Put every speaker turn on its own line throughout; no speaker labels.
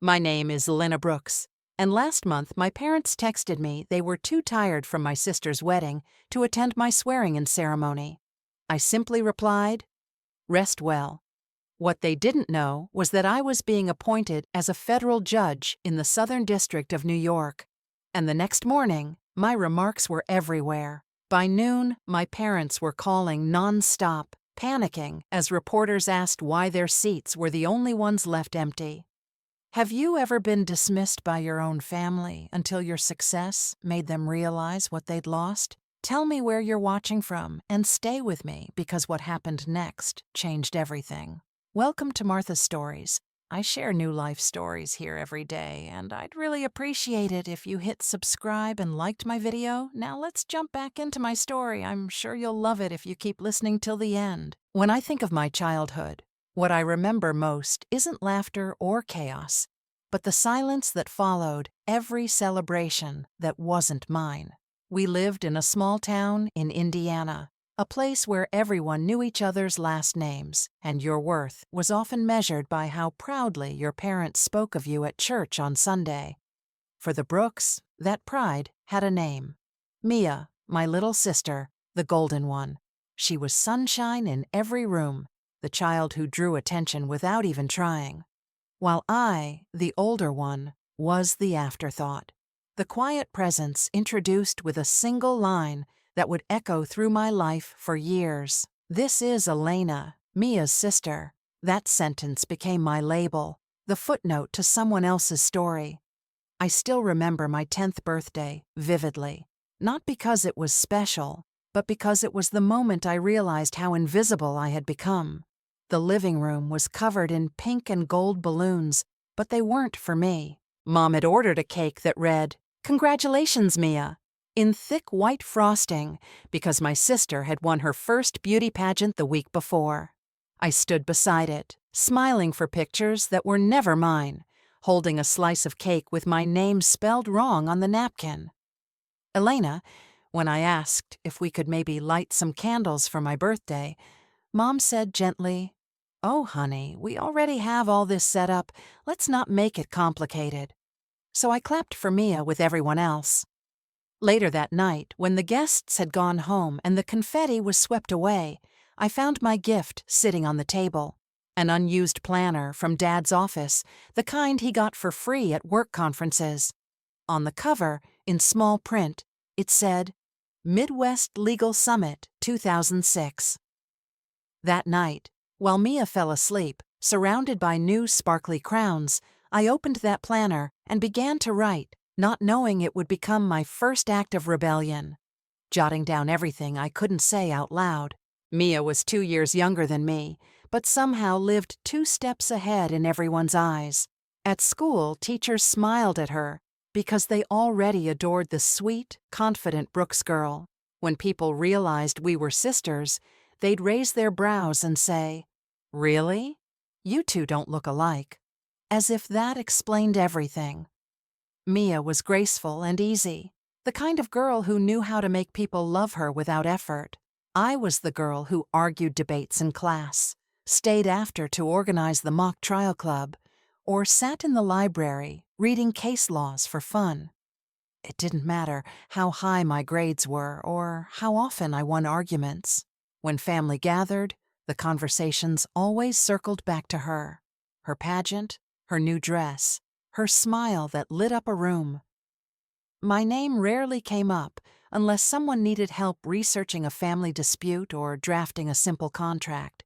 My name is Elena Brooks, and last month my parents texted me they were too tired from my sister's wedding to attend my swearing-in ceremony. I simply replied, "Rest well." What they didn't know was that I was being appointed as a federal judge in the Southern District of New York. And the next morning, my remarks were everywhere. By noon, my parents were calling non-stop, panicking as reporters asked why their seats were the only ones left empty. Have you ever been dismissed by your own family until your success made them realize what they'd lost? Tell me where you're watching from and stay with me because what happened next changed everything. Welcome to Martha's Stories. I share new life stories here every day, and I'd really appreciate it if you hit subscribe and liked my video. Now let's jump back into my story. I'm sure you'll love it if you keep listening till the end. When I think of my childhood, what I remember most isn't laughter or chaos, but the silence that followed every celebration that wasn't mine. We lived in a small town in Indiana, a place where everyone knew each other's last names, and your worth was often measured by how proudly your parents spoke of you at church on Sunday. For the Brooks, that pride had a name. Mia, my little sister, the golden one. She was sunshine in every room, the child who drew attention without even trying. While I, the older one, was the afterthought. The quiet presence introduced with a single line that would echo through my life for years. "This is Elena, Mia's sister." That sentence became my label, the footnote to someone else's story. I still remember my 10th birthday vividly, not because it was special, but because it was the moment I realized how invisible I had become. The living room was covered in pink and gold balloons, but they weren't for me. Mom had ordered a cake that read, "Congratulations, Mia," in thick white frosting because my sister had won her first beauty pageant the week before. I stood beside it, smiling for pictures that were never mine, holding a slice of cake with my name spelled wrong on the napkin. Elena, when I asked if we could maybe light some candles for my birthday, Mom said gently, "Oh, honey, we already have all this set up. Let's not make it complicated." So I clapped for Mia with everyone else. Later that night, when the guests had gone home and the confetti was swept away, I found my gift sitting on the table. An unused planner from Dad's office, the kind he got for free at work conferences. On the cover, in small print, it said, "Midwest Legal Summit 2006. That night, while Mia fell asleep, surrounded by new sparkly crowns, I opened that planner and began to write, not knowing it would become my first act of rebellion. Jotting down everything I couldn't say out loud. Mia was 2 years younger than me, but somehow lived 2 steps ahead in everyone's eyes. At school, teachers smiled at her because they already adored the sweet, confident Brooks girl. When people realized we were sisters, they'd raise their brows and say, "Really? You two don't look alike." As if that explained everything. Mia was graceful and easy, the kind of girl who knew how to make people love her without effort. I was the girl who argued debates in class, stayed after to organize the mock trial club, or sat in the library reading case laws for fun. It didn't matter how high my grades were or how often I won arguments. When family gathered, the conversations always circled back to her. Her pageant, her new dress, her smile that lit up a room. My name rarely came up unless someone needed help researching a family dispute or drafting a simple contract.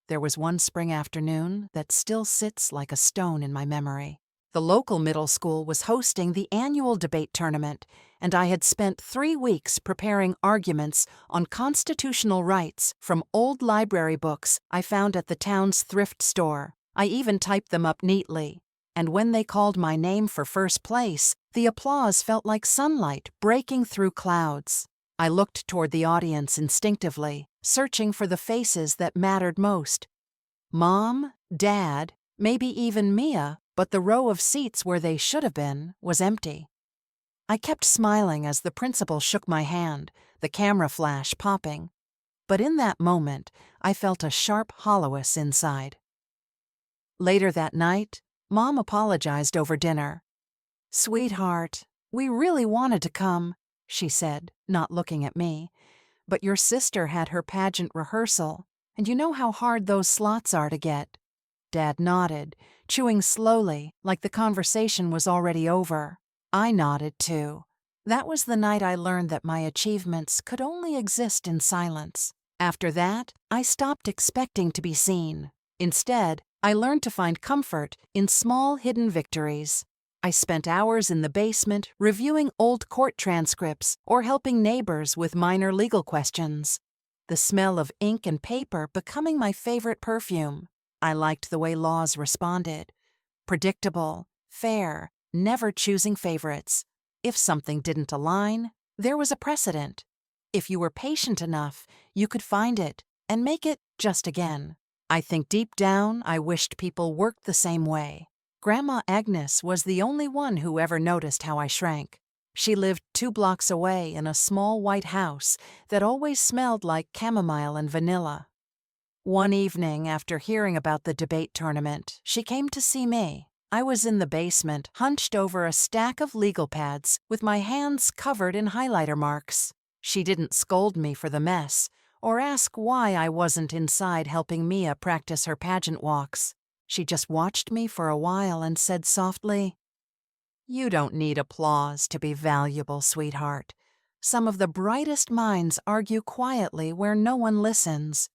There was one spring afternoon that still sits like a stone in my memory. The local middle school was hosting the annual debate tournament, and I had spent 3 weeks preparing arguments on constitutional rights from old library books I found at the town's thrift store. I even typed them up neatly, and when they called my name for first place, the applause felt like sunlight breaking through clouds. I looked toward the audience instinctively, searching for the faces that mattered most. Mom, Dad, maybe even Mia, but the row of seats where they should have been was empty. I kept smiling as the principal shook my hand, the camera flash popping. But in that moment, I felt a sharp hollowness inside. Later that night, Mom apologized over dinner. "Sweetheart, we really wanted to come," she said, not looking at me. "But your sister had her pageant rehearsal, and you know how hard those slots are to get." Dad nodded, chewing slowly, like the conversation was already over. I nodded too. That was the night I learned that my achievements could only exist in silence. After that, I stopped expecting to be seen. Instead, I learned to find comfort in small hidden victories. I spent hours in the basement reviewing old court transcripts or helping neighbors with minor legal questions. The smell of ink and paper becoming my favorite perfume. I liked the way laws responded. Predictable, fair, never choosing favorites. If something didn't align, there was a precedent. If you were patient enough, you could find it and make it just again. I think deep down I wished people worked the same way. Grandma Agnes was the only one who ever noticed how I shrank. She lived 2 blocks away in a small white house that always smelled like chamomile and vanilla. One evening, after hearing about the debate tournament, she came to see me. I was in the basement, hunched over a stack of legal pads, with my hands covered in highlighter marks. She didn't scold me for the mess, or ask why I wasn't inside helping Mia practice her pageant walks. She just watched me for a while and said softly, "You don't need applause to be valuable, sweetheart. Some of the brightest minds argue quietly where no one listens."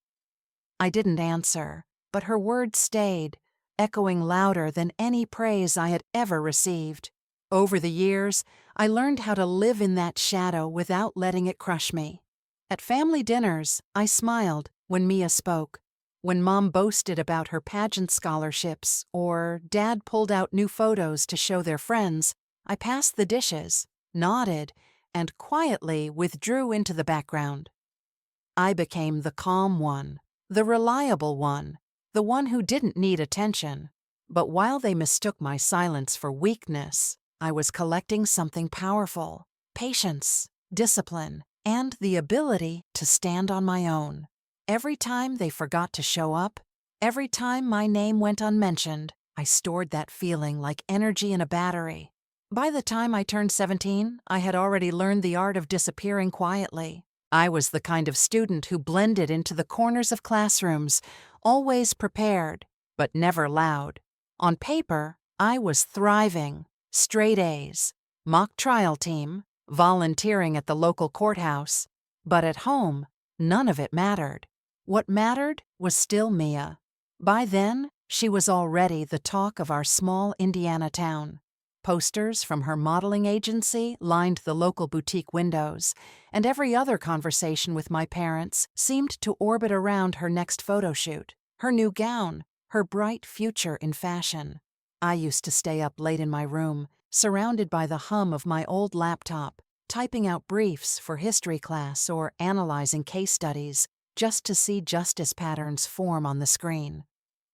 I didn't answer, but her words stayed, echoing louder than any praise I had ever received. Over the years, I learned how to live in that shadow without letting it crush me. At family dinners, I smiled when Mia spoke. When Mom boasted about her pageant scholarships or Dad pulled out new photos to show their friends, I passed the dishes, nodded, and quietly withdrew into the background. I became the calm one, the reliable one, the one who didn't need attention. But while they mistook my silence for weakness, I was collecting something powerful: patience, discipline, and the ability to stand on my own. Every time they forgot to show up, every time my name went unmentioned, I stored that feeling like energy in a battery. By the time I turned 17, I had already learned the art of disappearing quietly. I was the kind of student who blended into the corners of classrooms, always prepared, but never loud. On paper, I was thriving. Straight A's, mock trial team, volunteering at the local courthouse. But at home, none of it mattered. What mattered was still Mia. By then, she was already the talk of our small Indiana town. Posters from her modeling agency lined the local boutique windows, and every other conversation with my parents seemed to orbit around her next photo shoot, her new gown, her bright future in fashion. I used to stay up late in my room, surrounded by the hum of my old laptop, typing out briefs for history class or analyzing case studies, just to see justice patterns form on the screen.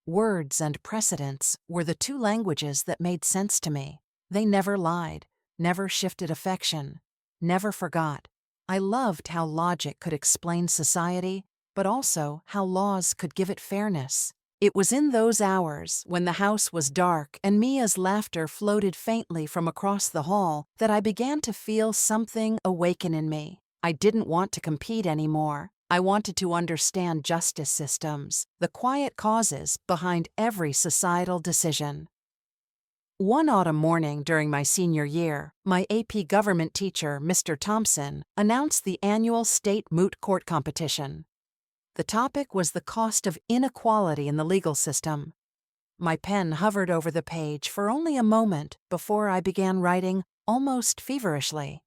Words and precedents were the 2 languages that made sense to me. They never lied, never shifted affection, never forgot. I loved how logic could explain society, but also how laws could give it fairness. It was in those hours, when the house was dark and Mia's laughter floated faintly from across the hall, that I began to feel something awaken in me. I didn't want to compete anymore. I wanted to understand justice systems, the quiet causes behind every societal decision. One autumn morning during my senior year, my AP government teacher, Mr. Thompson, announced the annual state moot court competition. The topic was the cost of inequality in the legal system. My pen hovered over the page for only a moment before I began writing almost feverishly.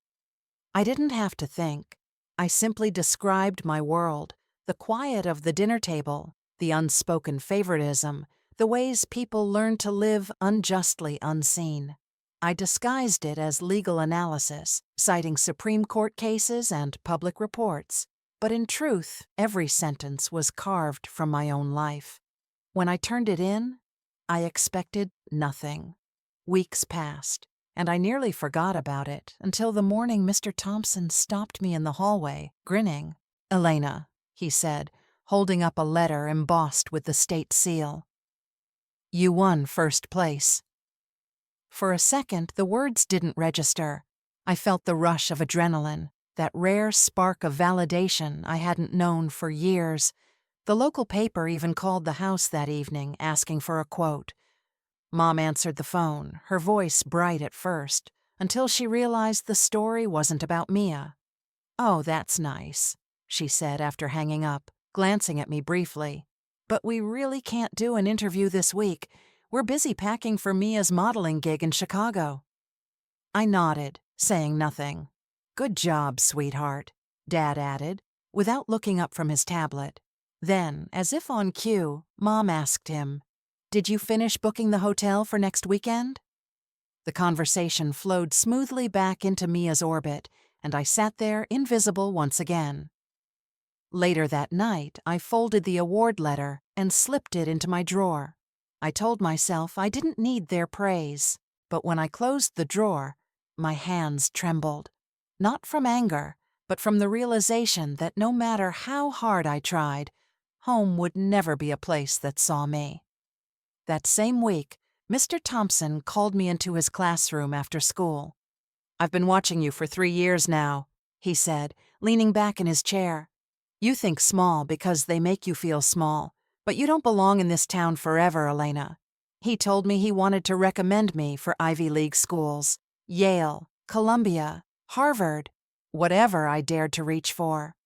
I didn't have to think. I simply described my world, the quiet of the dinner table, the unspoken favoritism, the ways people learn to live unjustly unseen. I disguised it as legal analysis, citing Supreme Court cases and public reports. But in truth, every sentence was carved from my own life. When I turned it in, I expected nothing. Weeks passed, and I nearly forgot about it until the morning Mr. Thompson stopped me in the hallway, grinning. "Elena," he said, holding up a letter embossed with the state seal. You won first place. For a second, the words didn't register. I felt the rush of adrenaline, that rare spark of validation I hadn't known for years. The local paper even called the house that evening, asking for a quote. Mom answered the phone, her voice bright at first, until she realized the story wasn't about Mia. "Oh, that's nice," she said after hanging up, glancing at me briefly. "But we really can't do an interview this week. We're busy packing for Mia's modeling gig in Chicago." I nodded, saying nothing. "Good job, sweetheart," Dad added, without looking up from his tablet. Then, as if on cue, Mom asked him, "Did you finish booking the hotel for next weekend?" The conversation flowed smoothly back into Mia's orbit, and I sat there invisible once again. Later that night, I folded the award letter and slipped it into my drawer. I told myself I didn't need their praise, but when I closed the drawer, my hands trembled. Not from anger, but from the realization that no matter how hard I tried, home would never be a place that saw me. That same week, Mr. Thompson called me into his classroom after school. "I've been watching you for 3 years now," he said, leaning back in his chair. "You think small because they make you feel small, but you don't belong in this town forever, Elena." He told me he wanted to recommend me for Ivy League schools, Yale, Columbia, Harvard, whatever I dared to reach for.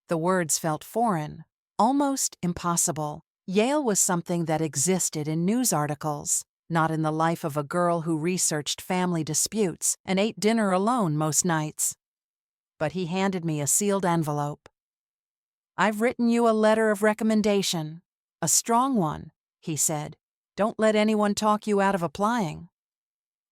The words felt foreign, almost impossible. Yale was something that existed in news articles, not in the life of a girl who researched family disputes and ate dinner alone most nights. But he handed me a sealed envelope. "I've written you a letter of recommendation. A strong one," he said. "Don't let anyone talk you out of applying."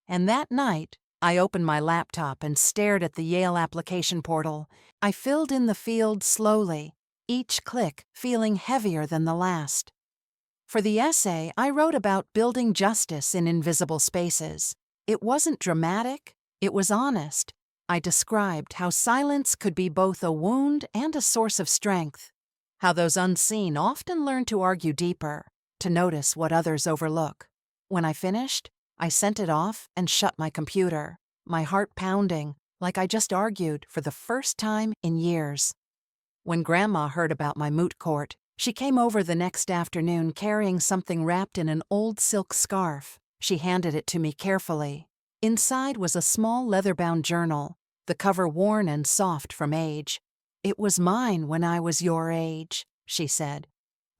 And that night, I opened my laptop and stared at the Yale application portal. I filled in the fields slowly, each click feeling heavier than the last. For the essay, I wrote about building justice in invisible spaces. It wasn't dramatic, it was honest. I described how silence could be both a wound and a source of strength, how those unseen often learn to argue deeper, to notice what others overlook. When I finished, I sent it off and shut my computer, my heart pounding like I just argued for the first time in years. When Grandma heard about my moot court, she came over the next afternoon carrying something wrapped in an old silk scarf. She handed it to me carefully. Inside was a small leather-bound journal, the cover worn and soft from age. "It was mine when I was your age," she said.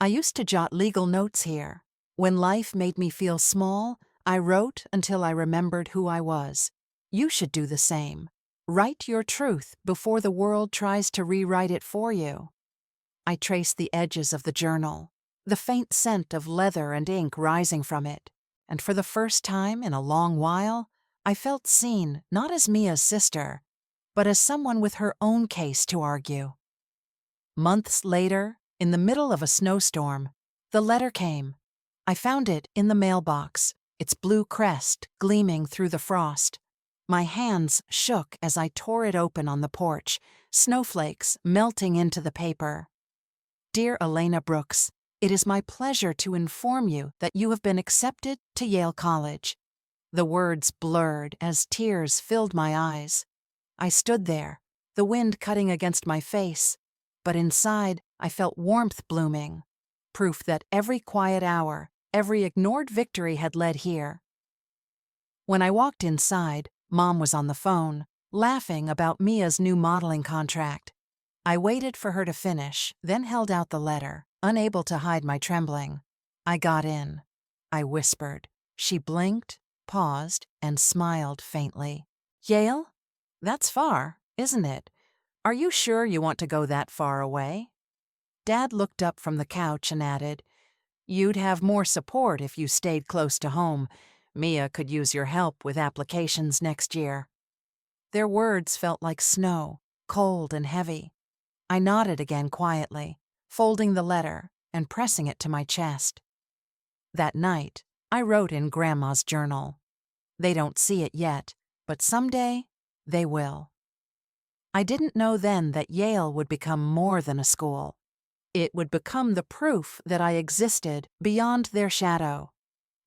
"I used to jot legal notes here. When life made me feel small, I wrote until I remembered who I was. You should do the same. Write your truth before the world tries to rewrite it for you." I traced the edges of the journal, the faint scent of leather and ink rising from it, and for the first time in a long while, I felt seen not as Mia's sister, but as someone with her own case to argue. Months later, in the middle of a snowstorm, the letter came. I found it in the mailbox, its blue crest gleaming through the frost. My hands shook as I tore it open on the porch, snowflakes melting into the paper. "Dear Elena Brooks, it is my pleasure to inform you that you have been accepted to Yale College." The words blurred as tears filled my eyes. I stood there, the wind cutting against my face, but inside I felt warmth blooming, proof that every quiet hour, every ignored victory had led here. When I walked inside, Mom was on the phone, laughing about Mia's new modeling contract. I waited for her to finish, then held out the letter, unable to hide my trembling. I got in. I whispered. She blinked, paused, and smiled faintly. "Yale? That's far, isn't it? Are you sure you want to go that far away?" Dad looked up from the couch and added, "You'd have more support if you stayed close to home. Mia could use your help with applications next year." Their words felt like snow, cold and heavy. I nodded again quietly, folding the letter and pressing it to my chest. That night, I wrote in Grandma's journal. They don't see it yet, but someday they will. I didn't know then that Yale would become more than a school. It would become the proof that I existed beyond their shadow.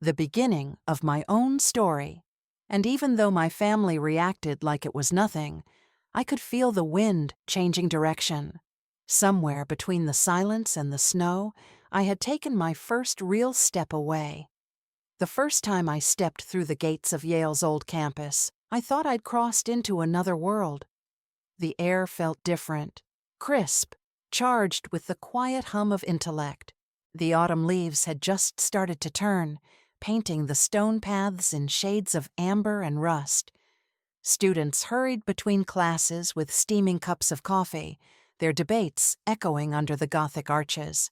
the beginning of my own story. And even though my family reacted like it was nothing, I could feel the wind changing direction. Somewhere between the silence and the snow, I had taken my first real step away. The first time I stepped through the gates of Yale's old campus, I thought I'd crossed into another world. The air felt different, crisp, charged with the quiet hum of intellect. The autumn leaves had just started to turn, painting the stone paths in shades of amber and rust. Students hurried between classes with steaming cups of coffee, their debates echoing under the Gothic arches.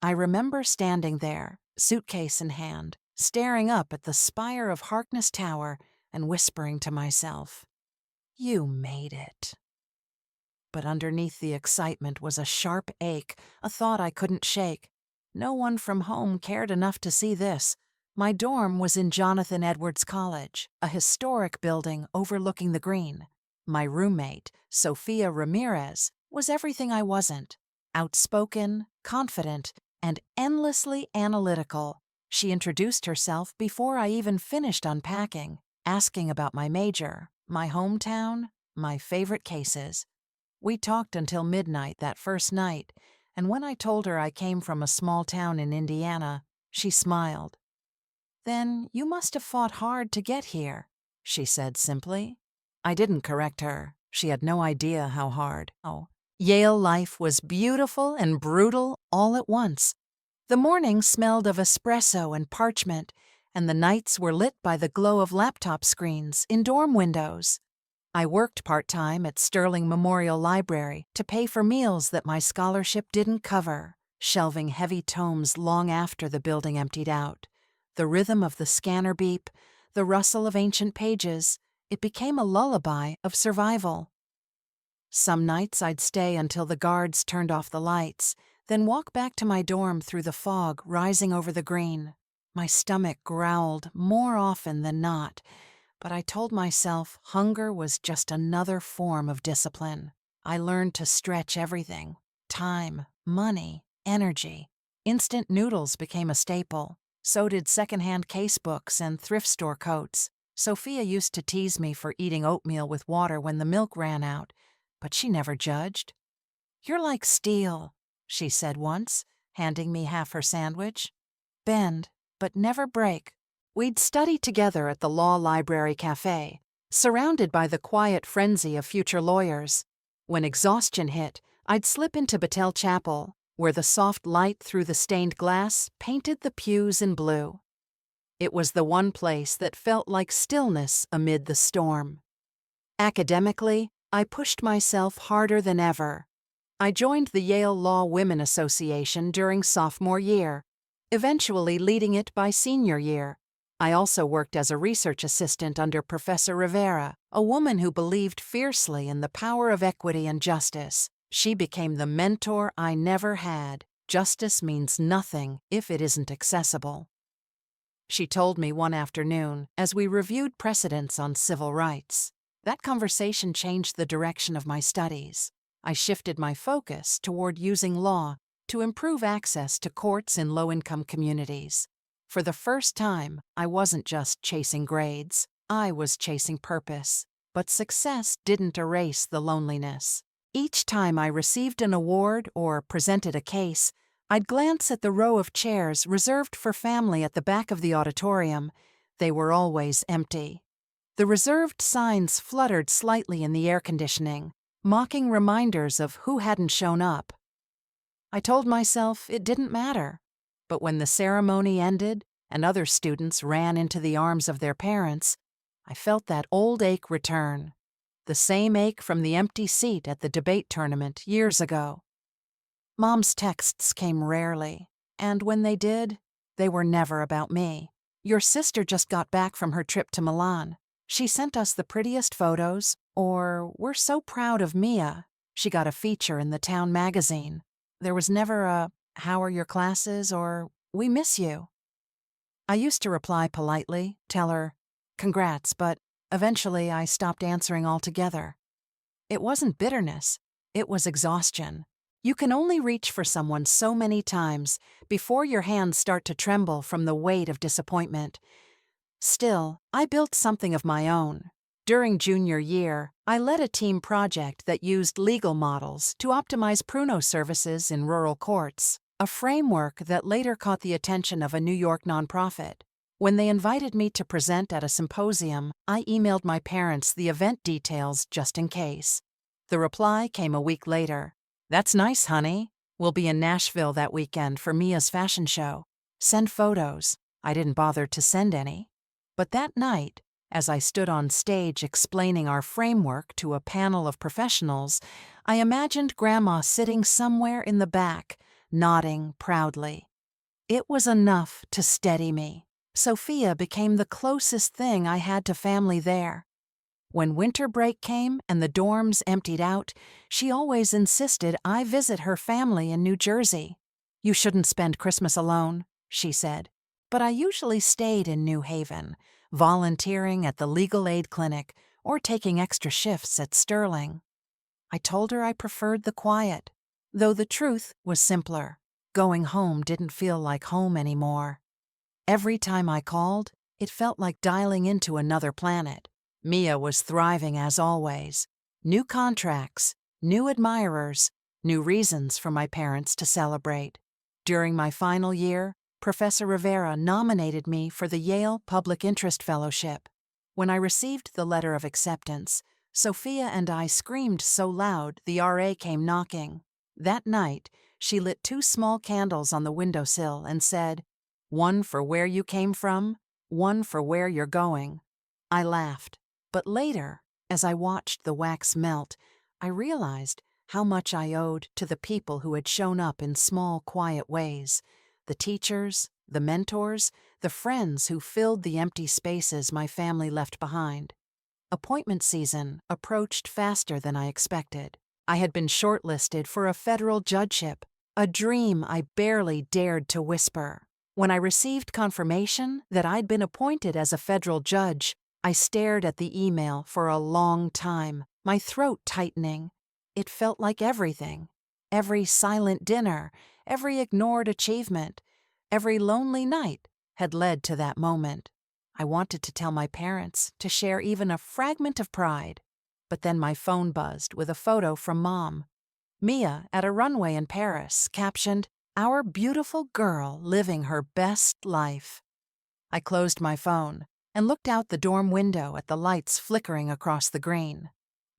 I remember standing there, suitcase in hand, staring up at the spire of Harkness Tower and whispering to myself, "You made it." But underneath the excitement was a sharp ache, a thought I couldn't shake. No one from home cared enough to see this. My dorm was in Jonathan Edwards College, a historic building overlooking the green. My roommate, Sophia Ramirez, was everything I wasn't. Outspoken, confident, and endlessly analytical. She introduced herself before I even finished unpacking, asking about my major, my hometown, my favorite cases. We talked until midnight that first night, and when I told her I came from a small town in Indiana, she smiled. "Then you must have fought hard to get here," she said simply. I didn't correct her. She had no idea how hard. Oh, Yale life was beautiful and brutal all at once. The mornings smelled of espresso and parchment, and the nights were lit by the glow of laptop screens in dorm windows. I worked part-time at Sterling Memorial Library to pay for meals that my scholarship didn't cover, shelving heavy tomes long after the building emptied out. The rhythm of the scanner beep, the rustle of ancient pages, it became a lullaby of survival. Some nights I'd stay until the guards turned off the lights, then walk back to my dorm through the fog rising over the green. My stomach growled more often than not, but I told myself hunger was just another form of discipline. I learned to stretch everything: time, money, energy. Instant noodles became a staple. So did secondhand casebooks and thrift store coats. Sophia used to tease me for eating oatmeal with water when the milk ran out, but she never judged. "You're like steel," she said once, handing me half her sandwich. "Bend, but never break." We'd study together at the Law Library Cafe, surrounded by the quiet frenzy of future lawyers. When exhaustion hit, I'd slip into Battelle Chapel, where the soft light through the stained glass painted the pews in blue. It was the one place that felt like stillness amid the storm. Academically, I pushed myself harder than ever. I joined the Yale Law Women Association during sophomore year, eventually leading it by senior year. I also worked as a research assistant under Professor Rivera, a woman who believed fiercely in the power of equity and justice. She became the mentor I never had. Justice means nothing if it isn't accessible. She told me one afternoon as we reviewed precedents on civil rights. That conversation changed the direction of my studies. I shifted my focus toward using law to improve access to courts in low-income communities. For the first time, I wasn't just chasing grades. I was chasing purpose. But success didn't erase the loneliness. Each time I received an award or presented a case, I'd glance at the row of chairs reserved for family at the back of the auditorium. They were always empty. The reserved signs fluttered slightly in the air conditioning, mocking reminders of who hadn't shown up. I told myself it didn't matter. But when the ceremony ended and other students ran into the arms of their parents, I felt that old ache return. The same ache from the empty seat at the debate tournament years ago. Mom's texts came rarely, and when they did, they were never about me. "Your sister just got back from her trip to Milan. She sent us the prettiest photos," or "We're so proud of Mia. She got a feature in the town magazine." There was never a "How are your classes?" or "We miss you." I used to reply politely, tell her, "Congrats," but eventually I stopped answering altogether. It wasn't bitterness, it was exhaustion. You can only reach for someone so many times before your hands start to tremble from the weight of disappointment. Still, I built something of my own. During junior year, I led a team project that used legal models to optimize pruno services in rural courts, a framework that later caught the attention of a New York nonprofit. When they invited me to present at a symposium, I emailed my parents the event details just in case. The reply came a week later. "That's nice, honey. We'll be in Nashville that weekend for Mia's fashion show. Send photos." I didn't bother to send any. But that night, as I stood on stage explaining our framework to a panel of professionals, I imagined Grandma sitting somewhere in the back, nodding proudly. It was enough to steady me. Sophia became the closest thing I had to family there. When winter break came and the dorms emptied out, she always insisted I visit her family in New Jersey. "You shouldn't spend Christmas alone," she said. But I usually stayed in New Haven, volunteering at the legal aid clinic or taking extra shifts at Sterling. I told her I preferred the quiet, though the truth was simpler. Going home didn't feel like home anymore. Every time I called, it felt like dialing into another planet. Mia was thriving as always. New contracts, new admirers, new reasons for my parents to celebrate. During my final year, Professor Rivera nominated me for the Yale Public Interest Fellowship. When I received the letter of acceptance, Sophia and I screamed so loud the RA came knocking. That night, she lit 2 small candles on the windowsill and said, "One for where you came from, one for where you're going." I laughed. But later, as I watched the wax melt, I realized how much I owed to the people who had shown up in small, quiet ways. The teachers, the mentors, the friends who filled the empty spaces my family left behind. Appointment season approached faster than I expected. I had been shortlisted for a federal judgeship, a dream I barely dared to whisper. When I received confirmation that I'd been appointed as a federal judge, I stared at the email for a long time, my throat tightening. It felt like everything. Every silent dinner, every ignored achievement, every lonely night had led to that moment. I wanted to tell my parents, to share even a fragment of pride. But then my phone buzzed with a photo from Mom. Mia, at a runway in Paris, captioned, "Our beautiful girl living her best life." I closed my phone and looked out the dorm window at the lights flickering across the green.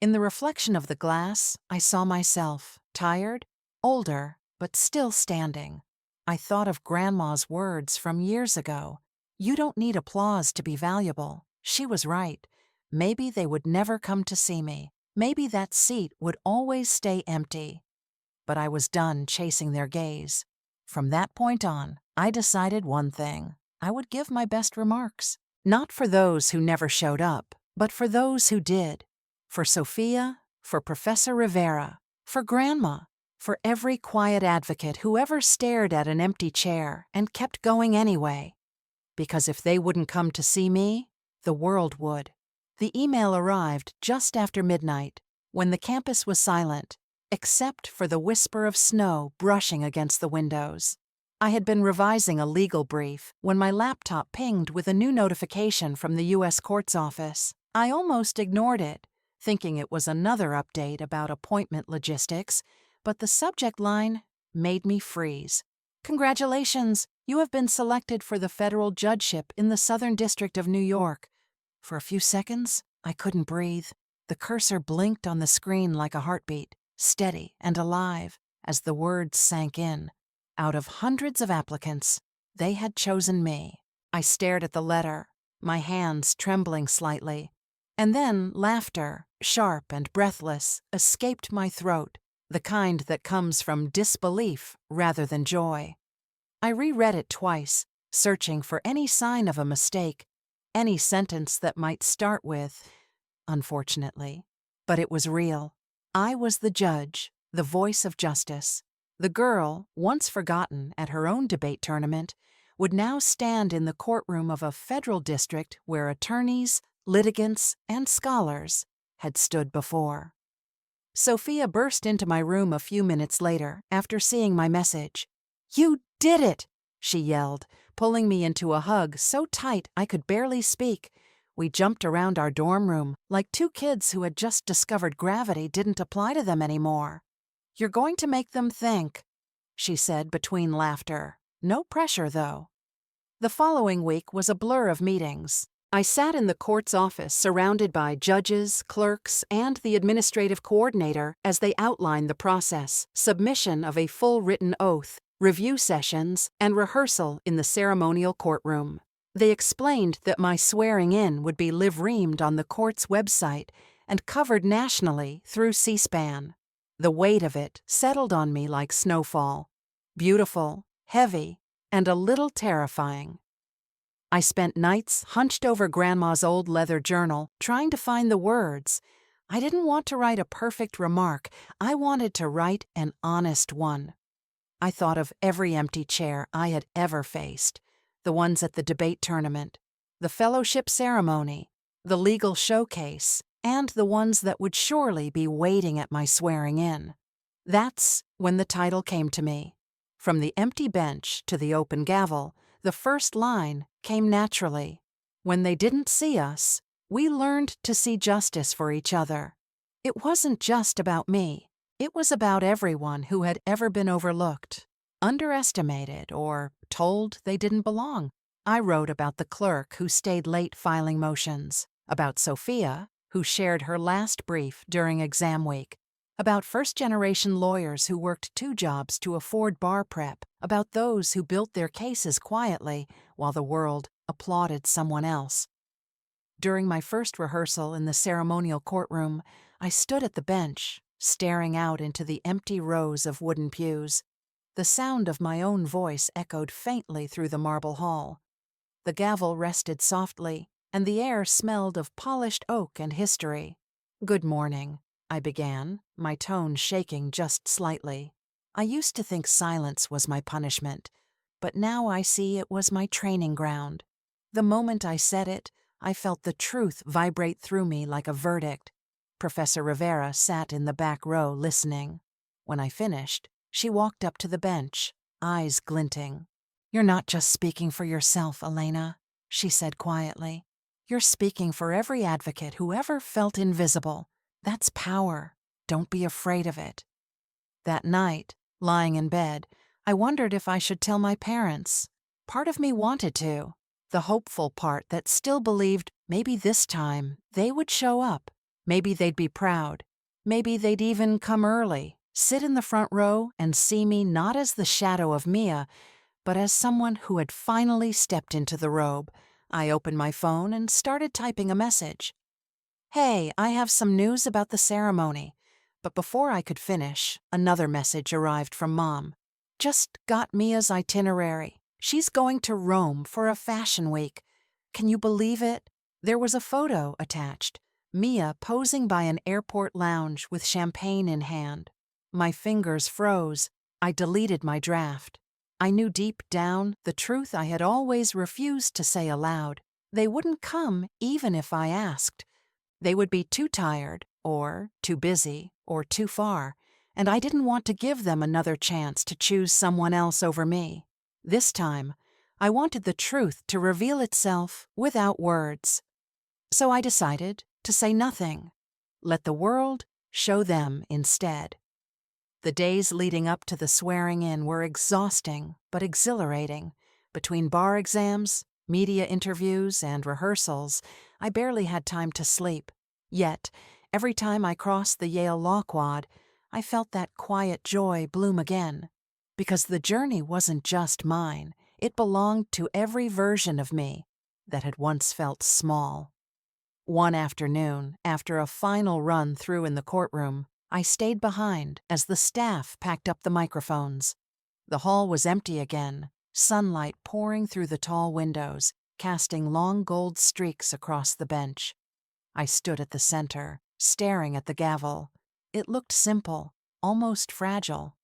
In the reflection of the glass, I saw myself, tired, older, but still standing. I thought of Grandma's words from years ago. "You don't need applause to be valuable." She was right. Maybe they would never come to see me. Maybe that seat would always stay empty. But I was done chasing their gaze. From that point on, I decided one thing. I would give my best remarks. Not for those who never showed up, but for those who did. For Sophia, for Professor Rivera, for Grandma, for every quiet advocate who ever stared at an empty chair and kept going anyway. Because if they wouldn't come to see me, the world would. The email arrived just after midnight, when the campus was silent, except for the whisper of snow brushing against the windows. I had been revising a legal brief when my laptop pinged with a new notification from the U.S. Court's office. I almost ignored it, thinking it was another update about appointment logistics, but the subject line made me freeze. "Congratulations, you have been selected for the federal judgeship in the Southern District of New York." For a few seconds, I couldn't breathe. The cursor blinked on the screen like a heartbeat, steady and alive, as the words sank in. Out of hundreds of applicants, they had chosen me. I stared at the letter, my hands trembling slightly. And then laughter, sharp and breathless, escaped my throat, the kind that comes from disbelief rather than joy. I reread it twice, searching for any sign of a mistake, any sentence that might start with, "Unfortunately." But it was real. I was the judge, the voice of justice. The girl, once forgotten at her own debate tournament, would now stand in the courtroom of a federal district where attorneys, litigants, and scholars had stood before. Sophia burst into my room a few minutes later after seeing my message. "You did it!" she yelled, pulling me into a hug so tight I could barely speak. We jumped around our dorm room like two kids who had just discovered gravity didn't apply to them anymore. "You're going to make them think," she said between laughter. No pressure, though. The following week was a blur of meetings. I sat in the court's office surrounded by judges, clerks, and the administrative coordinator as they outlined the process, submission of a full written oath, review sessions, and rehearsal in the ceremonial courtroom. They explained that my swearing in would be live-reamed on the court's website and covered nationally through C-SPAN. The weight of it settled on me like snowfall. Beautiful, heavy, and a little terrifying. I spent nights hunched over Grandma's old leather journal, trying to find the words. I didn't want to write a perfect remark. I wanted to write an honest one. I thought of every empty chair I had ever faced, the ones at the debate tournament, the fellowship ceremony, the legal showcase, and the ones that would surely be waiting at my swearing in. That's when the title came to me. From the empty bench to the open gavel, the first line came naturally. When they didn't see us, we learned to see justice for each other. It wasn't just about me. It was about everyone who had ever been overlooked, underestimated, or told they didn't belong. I wrote about the clerk who stayed late filing motions, about Sophia, who shared her last brief during exam week, about first-generation lawyers who worked 2 jobs to afford bar prep, about those who built their cases quietly while the world applauded someone else. During my first rehearsal in the ceremonial courtroom, I stood at the bench, staring out into the empty rows of wooden pews. The sound of my own voice echoed faintly through the marble hall. The gavel rested softly, and the air smelled of polished oak and history. "Good morning," I began, my tone shaking just slightly. I used to think silence was my punishment, but now I see it was my training ground. The moment I said it, I felt the truth vibrate through me like a verdict. Professor Rivera sat in the back row listening. When I finished, she walked up to the bench, eyes glinting. "You're not just speaking for yourself, Elena," she said quietly. "You're speaking for every advocate who ever felt invisible. That's power. Don't be afraid of it." That night, lying in bed, I wondered if I should tell my parents. Part of me wanted to, the hopeful part that still believed maybe this time they would show up. Maybe they'd be proud. Maybe they'd even come early, sit in the front row, and see me not as the shadow of Mia, but as someone who had finally stepped into the robe. I opened my phone and started typing a message. "Hey, I have some news about the ceremony." But before I could finish, another message arrived from Mom. "Just got Mia's itinerary. She's going to Rome for a fashion week. Can you believe it?" There was a photo attached. Mia posing by an airport lounge with champagne in hand. My fingers froze. I deleted my draft. I knew deep down the truth I had always refused to say aloud. They wouldn't come even if I asked. They would be too tired, or too busy, or too far, and I didn't want to give them another chance to choose someone else over me. This time, I wanted the truth to reveal itself without words. So I decided to say nothing. Let the world show them instead. The days leading up to the swearing in were exhausting but exhilarating. Between bar exams, media interviews, and rehearsals, I barely had time to sleep. Yet, every time I crossed the Yale Law Quad, I felt that quiet joy bloom again. Because the journey wasn't just mine, it belonged to every version of me that had once felt small. One afternoon, after a final run through in the courtroom, I stayed behind as the staff packed up the microphones. The hall was empty again, sunlight pouring through the tall windows, casting long gold streaks across the bench. I stood at the center, staring at the gavel. It looked simple, almost fragile.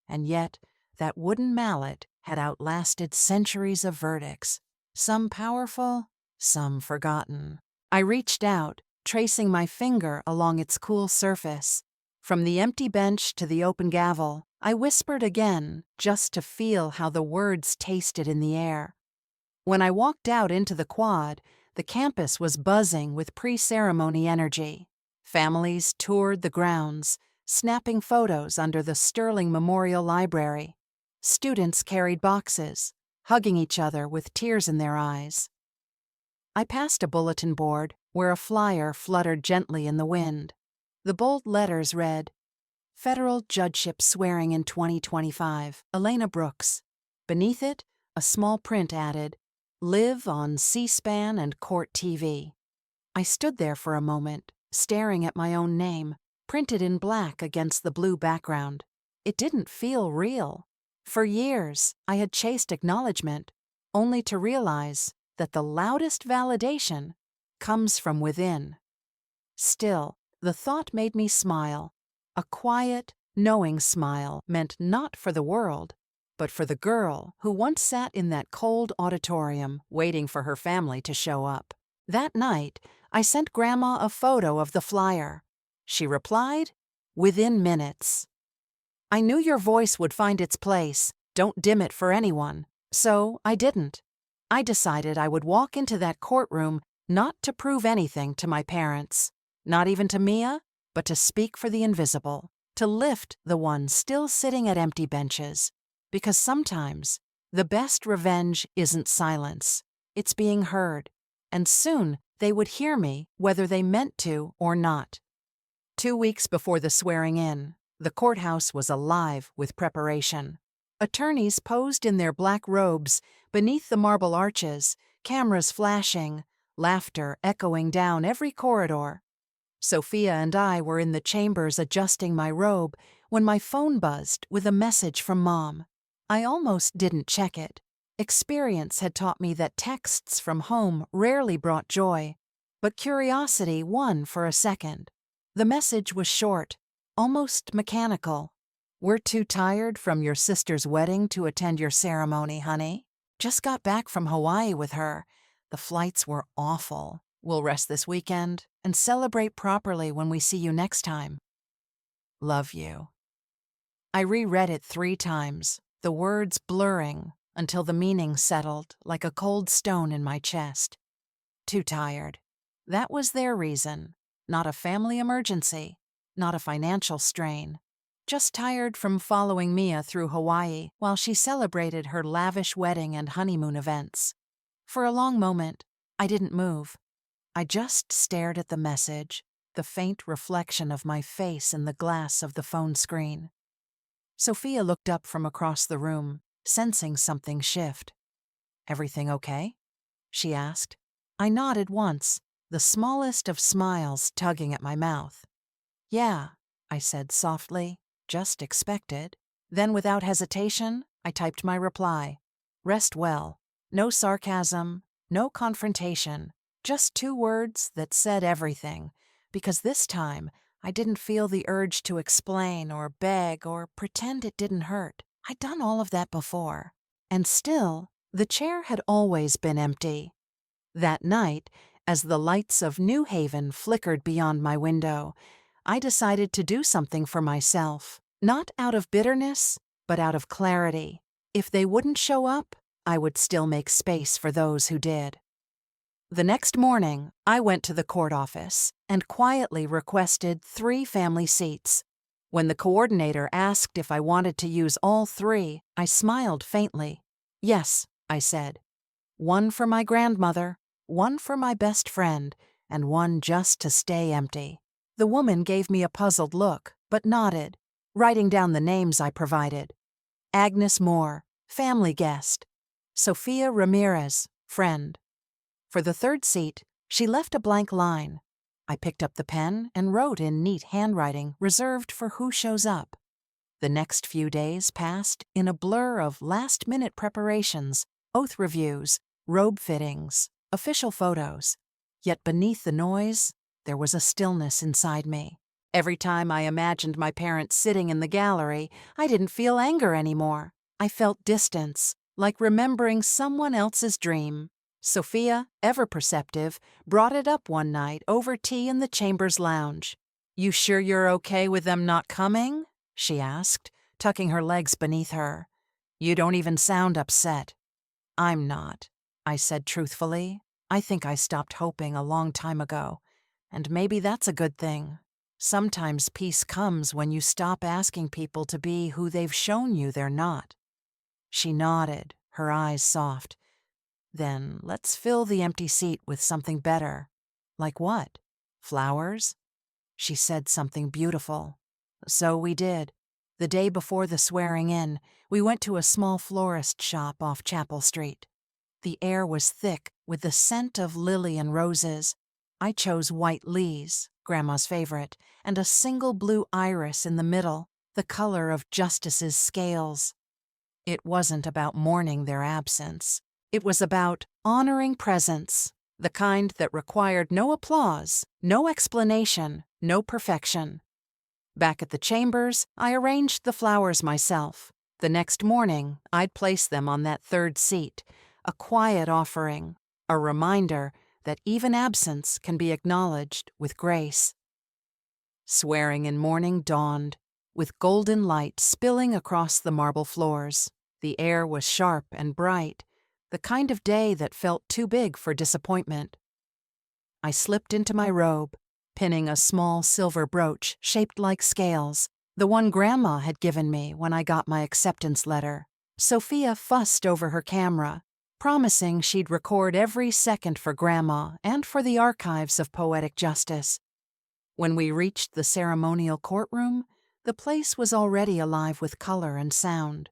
And yet, that wooden mallet had outlasted centuries of verdicts, some powerful, some forgotten. I reached out, tracing my finger along its cool surface. From the empty bench to the open gavel, I whispered again, just to feel how the words tasted in the air. When I walked out into the quad, the campus was buzzing with pre-ceremony energy. Families toured the grounds, snapping photos under the Sterling Memorial Library. Students carried boxes, hugging each other with tears in their eyes. I passed a bulletin board where a flyer fluttered gently in the wind. The bold letters read, "Federal Judgeship Swearing in 2025, Elena Brooks." Beneath it, a small print added, "Live on C-SPAN and Court TV." I stood there for a moment, staring at my own name, printed in black against the blue background. It didn't feel real. For years, I had chased acknowledgement, only to realize that the loudest validation comes from within. Still, the thought made me smile. A quiet, knowing smile meant not for the world, but for the girl who once sat in that cold auditorium waiting for her family to show up. That night, I sent Grandma a photo of the flyer. She replied, "Within minutes." "I knew your voice would find its place. Don't dim it for anyone." So I didn't. I decided I would walk into that courtroom not to prove anything to my parents, not even to Mia, but to speak for the invisible, to lift the ones still sitting at empty benches. Because sometimes the best revenge isn't silence, it's being heard, and soon they would hear me whether they meant to or not. 2 weeks before the swearing in, the courthouse was alive with preparation. Attorneys posed in their black robes beneath the marble arches, cameras flashing, laughter echoing down every corridor. Sophia and I were in the chambers adjusting my robe when my phone buzzed with a message from Mom. I almost didn't check it. Experience had taught me that texts from home rarely brought joy, but curiosity won for a second. The message was short, almost mechanical. "We're too tired from your sister's wedding to attend your ceremony, honey. Just got back from Hawaii with her. The flights were awful. We'll rest this weekend and celebrate properly when we see you next time. Love you." I reread it 3 times, the words blurring until the meaning settled like a cold stone in my chest. Too tired. That was their reason. Not a family emergency, not a financial strain. Just tired from following Mia through Hawaii while she celebrated her lavish wedding and honeymoon events. For a long moment, I didn't move. I just stared at the message, the faint reflection of my face in the glass of the phone screen. Sophia looked up from across the room, sensing something shift. "Everything okay?" she asked. I nodded once, the smallest of smiles tugging at my mouth. "Yeah," I said softly, "just expected." Then without hesitation, I typed my reply. Rest well. No sarcasm, no confrontation, just 2 words that said everything, because this time I didn't feel the urge to explain or beg or pretend it didn't hurt. I'd done all of that before. And still, the chair had always been empty. That night, as the lights of New Haven flickered beyond my window, I decided to do something for myself, not out of bitterness, but out of clarity. If they wouldn't show up, I would still make space for those who did. The next morning, I went to the court office and quietly requested 3 family seats. When the coordinator asked if I wanted to use all 3, I smiled faintly. "Yes," I said. "1 for my grandmother, 1 for my best friend, and 1 just to stay empty." The woman gave me a puzzled look, but nodded, writing down the names I provided. Agnes Moore, family guest. Sophia Ramirez, friend. For the 3rd seat, she left a blank line. I picked up the pen and wrote in neat handwriting reserved for who shows up. The next few days passed in a blur of last-minute preparations, oath reviews, robe fittings, official photos. Yet beneath the noise, there was a stillness inside me. Every time I imagined my parents sitting in the gallery, I didn't feel anger anymore. I felt distance, like remembering someone else's dream. Sophia, ever perceptive, brought it up one night over tea in the Chambers lounge. "You sure you're okay with them not coming?" she asked, tucking her legs beneath her. "You don't even sound upset." "I'm not," I said truthfully. "I think I stopped hoping a long time ago, and maybe that's a good thing. Sometimes peace comes when you stop asking people to be who they've shown you they're not." She nodded, her eyes soft. "Then let's fill the empty seat with something better." "Like what? Flowers?" She said something beautiful. So we did. The day before the swearing in, we went to a small florist shop off Chapel Street. The air was thick with the scent of lily and roses. I chose white lees, Grandma's favorite, and a single blue iris in the middle, the color of Justice's scales. It wasn't about mourning their absence. It was about honoring presence, the kind that required no applause, no explanation, no perfection. Back at the chambers, I arranged the flowers myself. The next morning, I'd place them on that third seat, a quiet offering, a reminder that even absence can be acknowledged with grace. Swearing in morning dawned, with golden light spilling across the marble floors. The air was sharp and bright, the kind of day that felt too big for disappointment. I slipped into my robe, pinning a small silver brooch shaped like scales, the one Grandma had given me when I got my acceptance letter. Sophia fussed over her camera, promising she'd record every second for Grandma and for the archives of poetic justice. When we reached the ceremonial courtroom, the place was already alive with color and sound.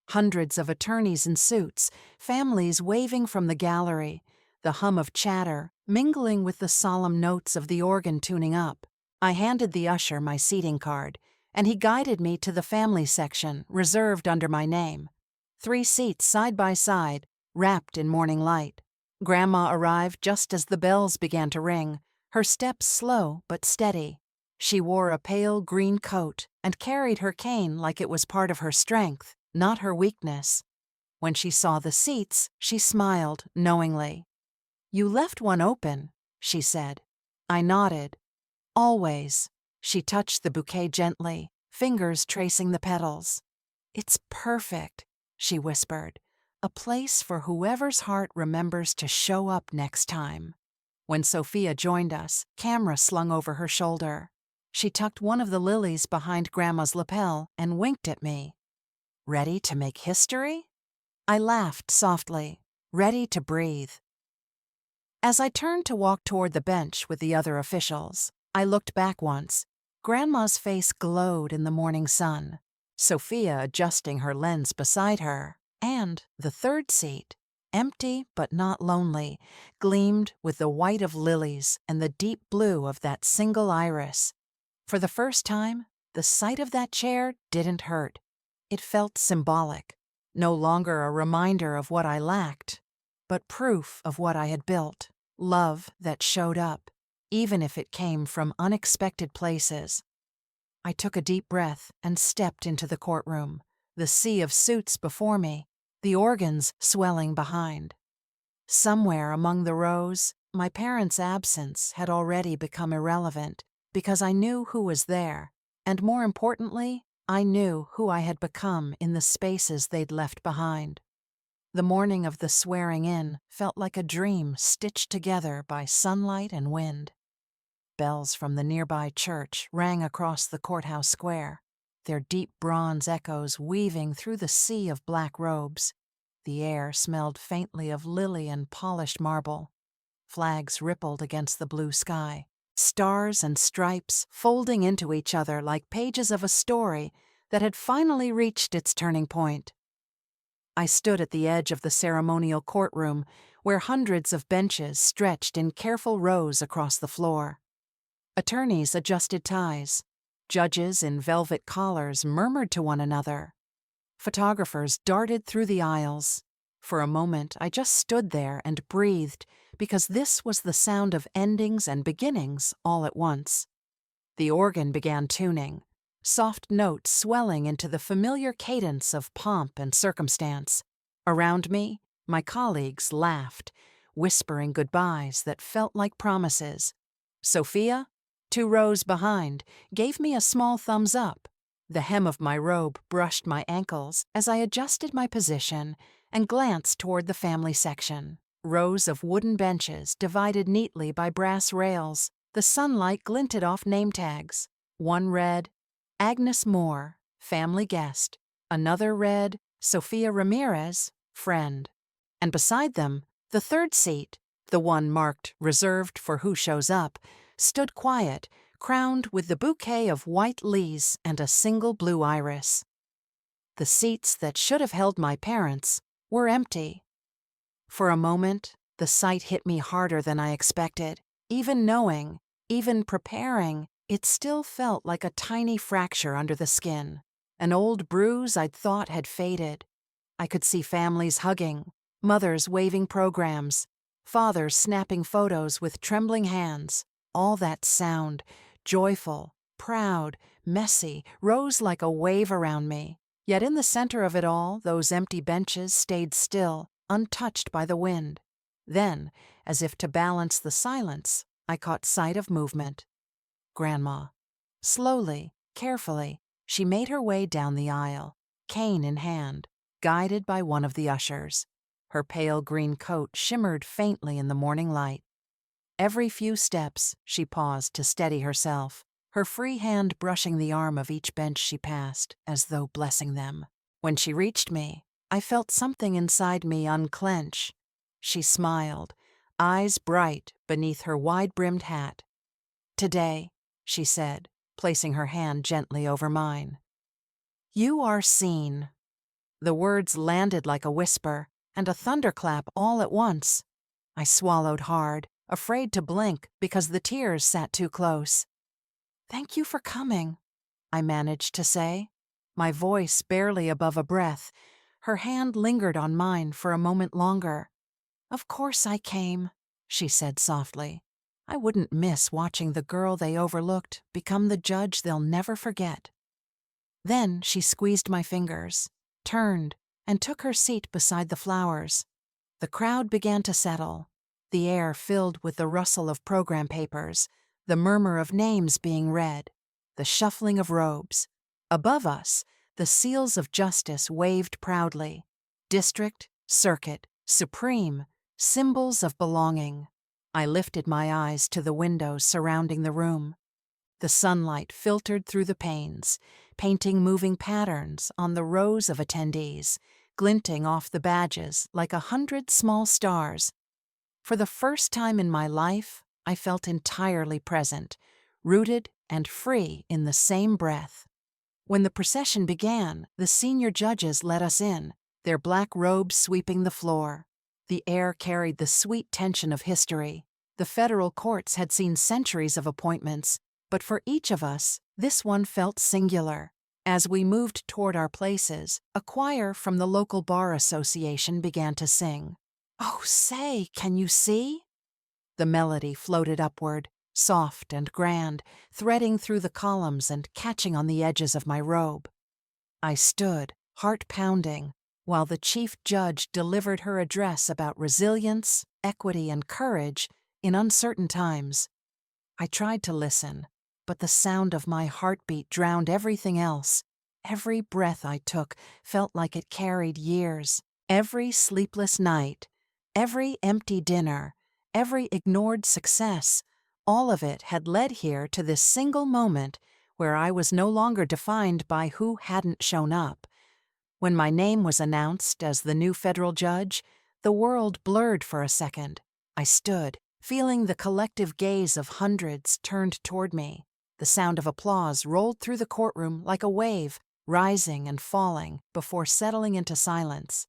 Hundreds of attorneys in suits, families waving from the gallery, the hum of chatter mingling with the solemn notes of the organ tuning up. I handed the usher my seating card, and he guided me to the family section reserved under my name. 3 seats side by side, wrapped in morning light. Grandma arrived just as the bells began to ring, her steps slow but steady. She wore a pale green coat and carried her cane like it was part of her strength, not her weakness. When she saw the seats, she smiled knowingly. "You left one open," she said. I nodded. "Always." She touched the bouquet gently, fingers tracing the petals. "It's perfect," she whispered. "A place for whoever's heart remembers to show up next time." When Sophia joined us, camera slung over her shoulder. She tucked one of the lilies behind Grandma's lapel and winked at me. "Ready to make history?" I laughed softly, ready to breathe. As I turned to walk toward the bench with the other officials, I looked back once. Grandma's face glowed in the morning sun, Sophia adjusting her lens beside her, and the third seat, empty but not lonely, gleamed with the white of lilies and the deep blue of that single iris. For the first time, the sight of that chair didn't hurt. It felt symbolic, no longer a reminder of what I lacked, but proof of what I had built, love that showed up, even if it came from unexpected places. I took a deep breath and stepped into the courtroom, the sea of suits before me, the organs swelling behind. Somewhere among the rows, my parents' absence had already become irrelevant because I knew who was there, and more importantly, I knew who I had become in the spaces they'd left behind. The morning of the swearing in felt like a dream stitched together by sunlight and wind. Bells from the nearby church rang across the courthouse square, their deep bronze echoes weaving through the sea of black robes. The air smelled faintly of lily and polished marble. Flags rippled against the blue sky, stars and stripes folding into each other like pages of a story that had finally reached its turning point. I stood at the edge of the ceremonial courtroom, where hundreds of benches stretched in careful rows across the floor. Attorneys adjusted ties. Judges in velvet collars murmured to one another. Photographers darted through the aisles. For a moment, I just stood there and breathed, because this was the sound of endings and beginnings all at once. The organ began tuning, soft notes swelling into the familiar cadence of pomp and circumstance. Around me, my colleagues laughed, whispering goodbyes that felt like promises. Sophia, 2 rows behind, gave me a small thumbs up. The hem of my robe brushed my ankles as I adjusted my position and glanced toward the family section. Rows of wooden benches divided neatly by brass rails. The sunlight glinted off name tags. One read, Agnes Moore, family guest. Another read, Sophia Ramirez, friend. And beside them, the third seat, the one marked reserved for who shows up, stood quiet, crowned with the bouquet of white lees and a single blue iris. The seats that should have held my parents were empty. For a moment, the sight hit me harder than I expected. Even knowing, even preparing, it still felt like a tiny fracture under the skin. An old bruise I'd thought had faded. I could see families hugging, mothers waving programs, fathers snapping photos with trembling hands. All that sound, joyful, proud, messy, rose like a wave around me. Yet in the center of it all, those empty benches stayed still, untouched by the wind. Then, as if to balance the silence, I caught sight of movement. Grandma. Slowly, carefully, she made her way down the aisle, cane in hand, guided by one of the ushers. Her pale green coat shimmered faintly in the morning light. Every few steps, she paused to steady herself, her free hand brushing the arm of each bench she passed, as though blessing them. When she reached me, I felt something inside me unclench. She smiled, eyes bright beneath her wide-brimmed hat. Today, she said, placing her hand gently over mine. You are seen. The words landed like a whisper, and a thunderclap all at once. I swallowed hard, afraid to blink because the tears sat too close. Thank you for coming, I managed to say, my voice barely above a breath. Her hand lingered on mine for a moment longer. Of course I came, she said softly. I wouldn't miss watching the girl they overlooked become the judge they'll never forget. Then she squeezed my fingers, turned, and took her seat beside the flowers. The crowd began to settle, the air filled with the rustle of program papers, the murmur of names being read, the shuffling of robes. Above us, the seals of justice waved proudly. District, circuit, supreme, symbols of belonging. I lifted my eyes to the windows surrounding the room. The sunlight filtered through the panes, painting moving patterns on the rows of attendees, glinting off the badges like 100 small stars. For the first time in my life, I felt entirely present, rooted and free in the same breath. When the procession began, the senior judges let us in, their black robes sweeping the floor. The air carried the sweet tension of history. The federal courts had seen centuries of appointments, but for each of us, this one felt singular. As we moved toward our places, a choir from the local bar association began to sing. Oh, say, can you see? The melody floated upward, soft and grand, threading through the columns and catching on the edges of my robe. I stood, heart pounding, while the chief judge delivered her address about resilience, equity, and courage in uncertain times. I tried to listen, but the sound of my heartbeat drowned everything else. Every breath I took felt like it carried years. Every sleepless night, every empty dinner, every ignored success, all of it had led here to this single moment where I was no longer defined by who hadn't shown up. When my name was announced as the new federal judge, the world blurred for a second. I stood, feeling the collective gaze of hundreds turned toward me. The sound of applause rolled through the courtroom like a wave, rising and falling before settling into silence.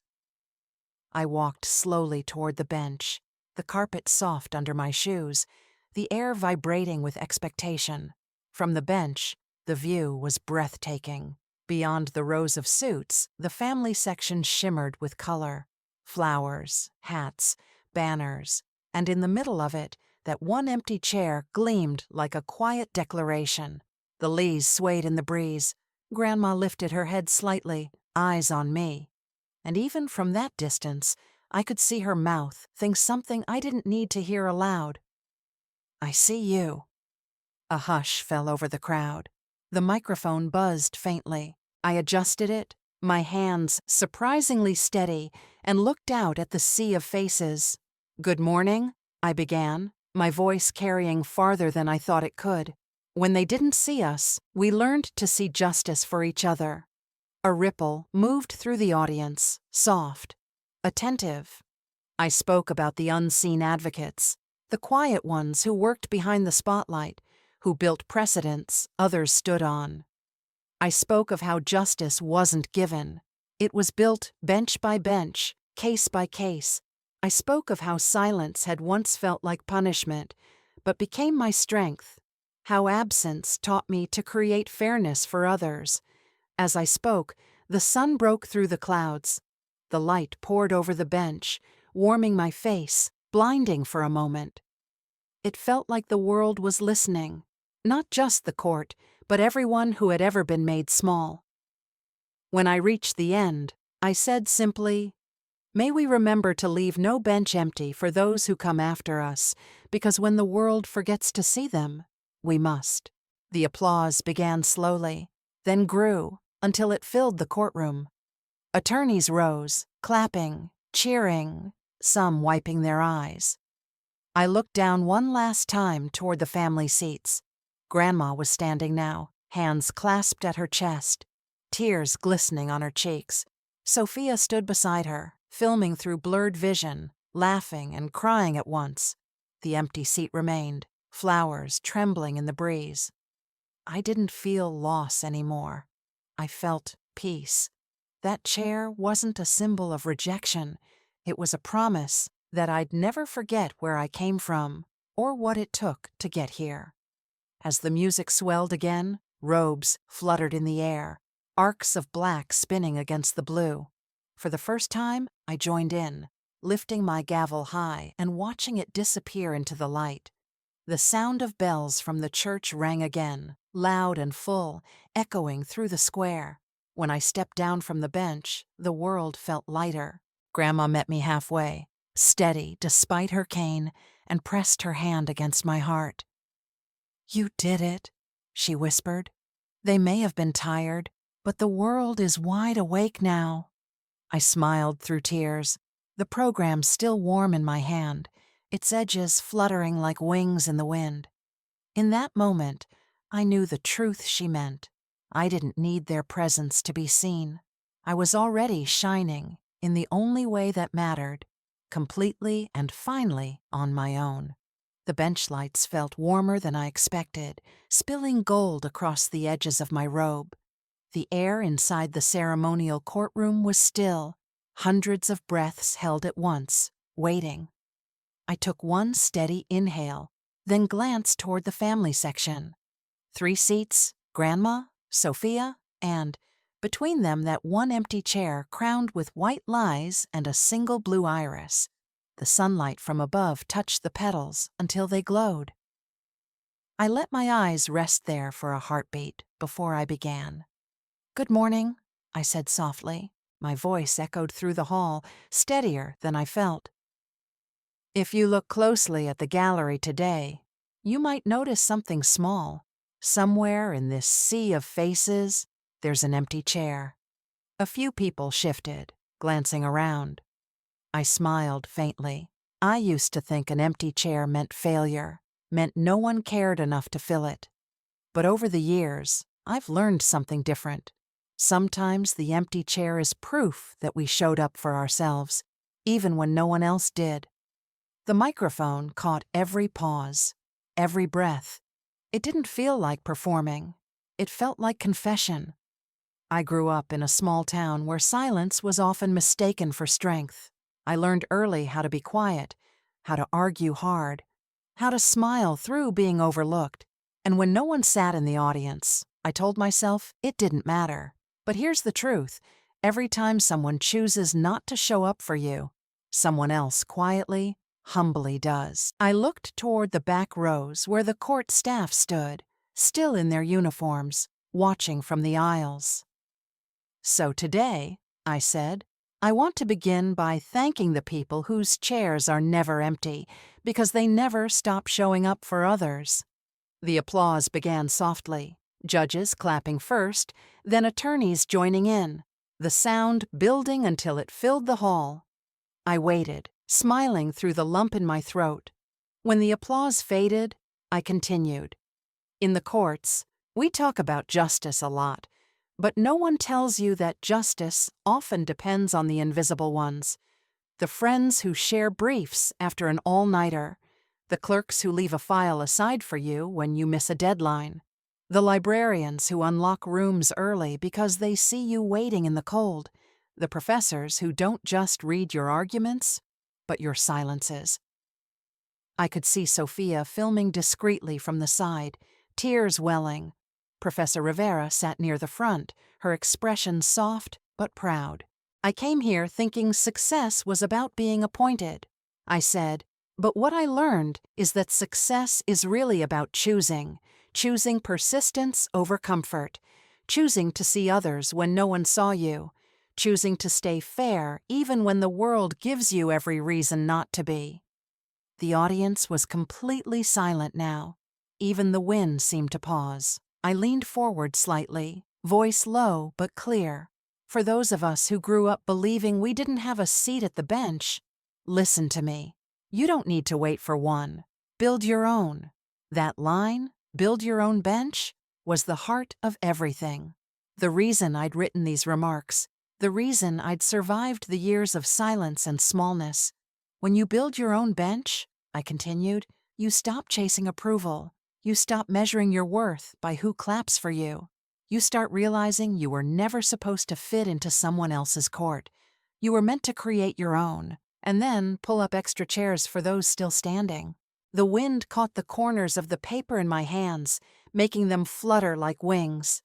I walked slowly toward the bench, the carpet soft under my shoes, the air vibrating with expectation. From the bench, the view was breathtaking. Beyond the rows of suits, the family section shimmered with color. Flowers, hats, banners, and in the middle of it, that one empty chair gleamed like a quiet declaration. The leaves swayed in the breeze. Grandma lifted her head slightly, eyes on me. And even from that distance, I could see her mouth think something I didn't need to hear aloud. I see you. A hush fell over the crowd. The microphone buzzed faintly. I adjusted it, my hands surprisingly steady, and looked out at the sea of faces. "Good morning," I began, my voice carrying farther than I thought it could. When they didn't see us, we learned to see justice for each other. A ripple moved through the audience, soft, attentive. I spoke about the unseen advocates, the quiet ones who worked behind the spotlight, who built precedents others stood on. I spoke of how justice wasn't given. It was built bench by bench, case by case. I spoke of how silence had once felt like punishment, but became my strength, how absence taught me to create fairness for others. As I spoke, the sun broke through the clouds. The light poured over the bench, warming my face, blinding for a moment. It felt like the world was listening, not just the court, but everyone who had ever been made small. When I reached the end, I said simply, "May we remember to leave no bench empty for those who come after us, because when the world forgets to see them, we must." The applause began slowly, then grew until it filled the courtroom. Attorneys rose, clapping, cheering, some wiping their eyes. I looked down one last time toward the family seats. Grandma was standing now, hands clasped at her chest, tears glistening on her cheeks. Sophia stood beside her, filming through blurred vision, laughing and crying at once. The empty seat remained, flowers trembling in the breeze. I didn't feel loss anymore. I felt peace. That chair wasn't a symbol of rejection. It was a promise that I'd never forget where I came from or what it took to get here. As the music swelled again, robes fluttered in the air, arcs of black spinning against the blue. For the first time, I joined in, lifting my gavel high and watching it disappear into the light. The sound of bells from the church rang again, loud and full, echoing through the square. When I stepped down from the bench, the world felt lighter. Grandma met me halfway, steady despite her cane, and pressed her hand against my heart. "You did it," she whispered. "They may have been tired, but the world is wide awake now." I smiled through tears, the program still warm in my hand, its edges fluttering like wings in the wind. In that moment, I knew the truth she meant. I didn't need their presence to be seen. I was already shining in the only way that mattered, completely and finally on my own. The bench lights felt warmer than I expected, spilling gold across the edges of my robe. The air inside the ceremonial courtroom was still, hundreds of breaths held at once, waiting. I took one steady inhale, then glanced toward the family section. 3 seats, Grandma, Sophia, and, between them, that one empty chair crowned with white lies and a single blue iris. The sunlight from above touched the petals until they glowed. I let my eyes rest there for a heartbeat before I began. "Good morning," I said softly. My voice echoed through the hall, steadier than I felt. "If you look closely at the gallery today, you might notice something small. Somewhere in this sea of faces, there's an empty chair." A few people shifted, glancing around. I smiled faintly. I used to think an empty chair meant failure, meant no one cared enough to fill it. But over the years, I've learned something different. Sometimes the empty chair is proof that we showed up for ourselves, even when no one else did. The microphone caught every pause, every breath. It didn't feel like performing. It felt like confession. I grew up in a small town where silence was often mistaken for strength. I learned early how to be quiet, how to argue hard, how to smile through being overlooked. And when no one sat in the audience, I told myself it didn't matter. But here's the truth. Every time someone chooses not to show up for you, someone else quietly, humbly does. I looked toward the back rows where the court staff stood, still in their uniforms, watching from the aisles. "So today," I said, "I want to begin by thanking the people whose chairs are never empty, because they never stop showing up for others." The applause began softly, judges clapping first, then attorneys joining in, the sound building until it filled the hall. I waited, smiling through the lump in my throat. When the applause faded, I continued. In the courts, we talk about justice a lot, but no one tells you that justice often depends on the invisible ones. The friends who share briefs after an all-nighter, the clerks who leave a file aside for you when you miss a deadline, the librarians who unlock rooms early because they see you waiting in the cold, the professors who don't just read your arguments, but your silences. I could see Sophia filming discreetly from the side, tears welling. Professor Rivera sat near the front, her expression soft but proud. I came here thinking success was about being appointed. I said, but what I learned is that success is really about choosing persistence over comfort, choosing to see others when no one saw you, choosing to stay fair even when the world gives you every reason not to be. The audience was completely silent now. Even the wind seemed to pause. I leaned forward slightly, voice low but clear. For those of us who grew up believing we didn't have a seat at the bench, listen to me. You don't need to wait for one. Build your own. That line, build your own bench, was the heart of everything. The reason I'd written these remarks, the reason I'd survived the years of silence and smallness. When you build your own bench, I continued, you stop chasing approval. You stop measuring your worth by who claps for you. You start realizing you were never supposed to fit into someone else's court. You were meant to create your own, and then pull up extra chairs for those still standing. The wind caught the corners of the paper in my hands, making them flutter like wings.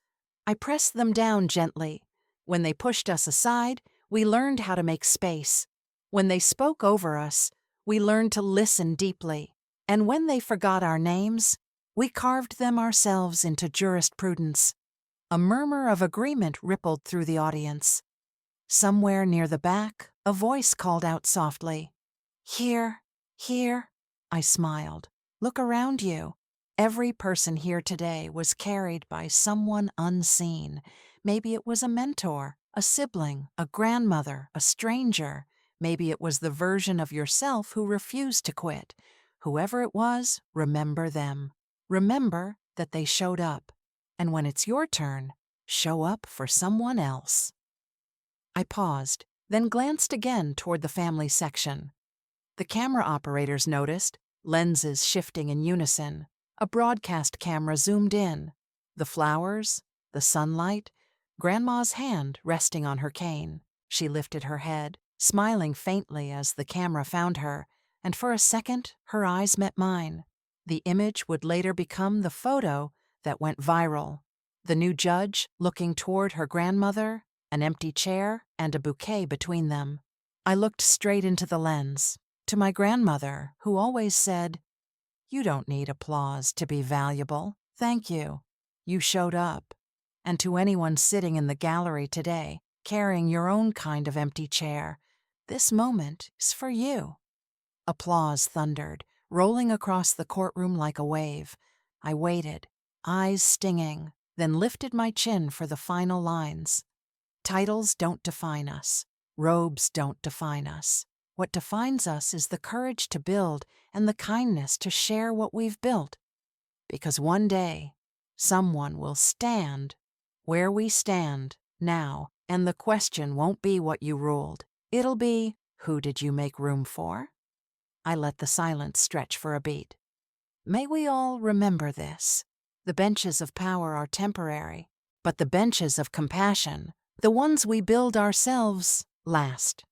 I pressed them down gently. When they pushed us aside, we learned how to make space. When they spoke over us, we learned to listen deeply. And when they forgot our names, we carved them ourselves into jurisprudence. A murmur of agreement rippled through the audience. Somewhere near the back, a voice called out softly, "Here, here." I smiled. Look around you. Every person here today was carried by someone unseen. Maybe it was a mentor, a sibling, a grandmother, a stranger. Maybe it was the version of yourself who refused to quit. Whoever it was, remember them. Remember that they showed up. And when it's your turn, show up for someone else. I paused, then glanced again toward the family section. The camera operators noticed, lenses shifting in unison. A broadcast camera zoomed in. The flowers, the sunlight, Grandma's hand resting on her cane. She lifted her head, smiling faintly as the camera found her, and for a second her eyes met mine. The image would later become the photo that went viral. The new judge looking toward her grandmother, an empty chair and a bouquet between them. I looked straight into the lens, to my grandmother, who always said, "You don't need applause to be valuable. Thank you. You showed up." And to anyone sitting in the gallery today, carrying your own kind of empty chair, this moment is for you. Applause thundered, rolling across the courtroom like a wave. I waited, eyes stinging, then lifted my chin for the final lines. Titles don't define us. Robes don't define us. What defines us is the courage to build and the kindness to share what we've built. Because one day, someone will stand where we stand now, and the question won't be what you ruled. It'll be, who did you make room for? I let the silence stretch for a beat. May we all remember this. The benches of power are temporary, but the benches of compassion, the ones we build ourselves, last.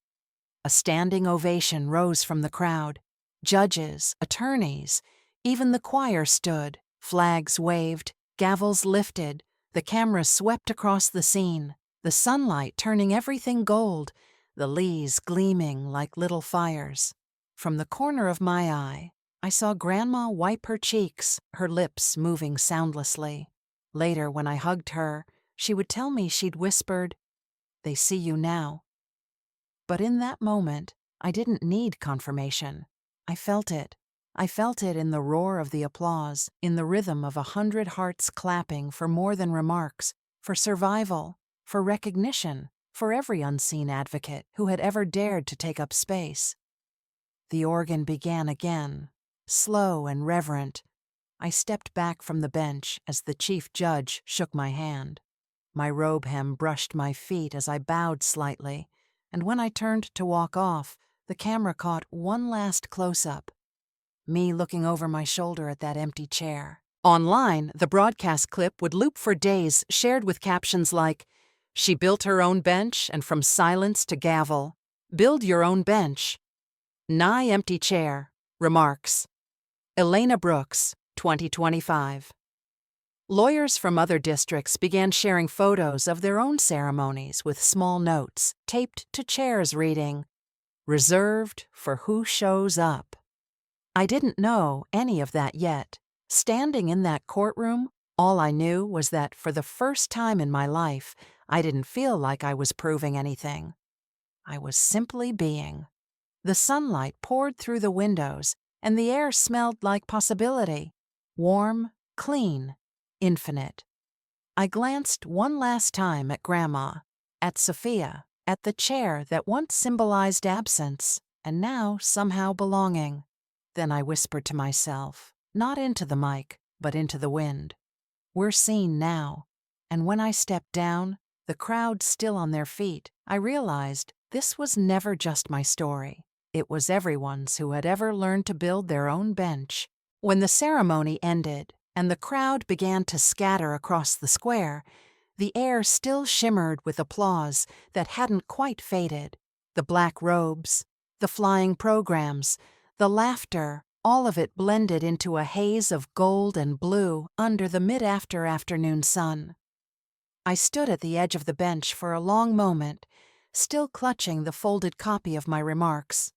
A standing ovation rose from the crowd. Judges, attorneys, even the choir stood. Flags waved, gavels lifted. The camera swept across the scene, the sunlight turning everything gold, the leaves gleaming like little fires. From the corner of my eye, I saw Grandma wipe her cheeks, her lips moving soundlessly. Later, when I hugged her, she would tell me she'd whispered, "They see you now." But in that moment, I didn't need confirmation. I felt it. I felt it in the roar of the applause, in the rhythm of 100 hearts clapping for more than remarks, for survival, for recognition, for every unseen advocate who had ever dared to take up space. The organ began again, slow and reverent. I stepped back from the bench as the chief judge shook my hand. My robe hem brushed my feet as I bowed slightly, and when I turned to walk off, the camera caught one last close-up. Me looking over my shoulder at that empty chair. Online, the broadcast clip would loop for days, shared with captions like, "She built her own bench, and from silence to gavel. Build your own bench. Nigh empty chair. Remarks. Elena Brooks, 2025. Lawyers from other districts began sharing photos of their own ceremonies with small notes taped to chairs reading, "Reserved for who shows up." I didn't know any of that yet. Standing in that courtroom, all I knew was that for the first time in my life, I didn't feel like I was proving anything. I was simply being. The sunlight poured through the windows, and the air smelled like possibility. Warm, clean, infinite. I glanced one last time at Grandma, at Sophia, at the chair that once symbolized absence, and now somehow belonging. Then I whispered to myself, not into the mic, but into the wind. We're seen now. And when I stepped down, the crowd still on their feet, I realized this was never just my story. It was everyone's who had ever learned to build their own bench. When the ceremony ended, and the crowd began to scatter across the square, the air still shimmered with applause that hadn't quite faded. The black robes, the flying programs, the laughter, all of it blended into a haze of gold and blue under the mid-afternoon sun. I stood at the edge of the bench for a long moment, still clutching the folded copy of my remarks.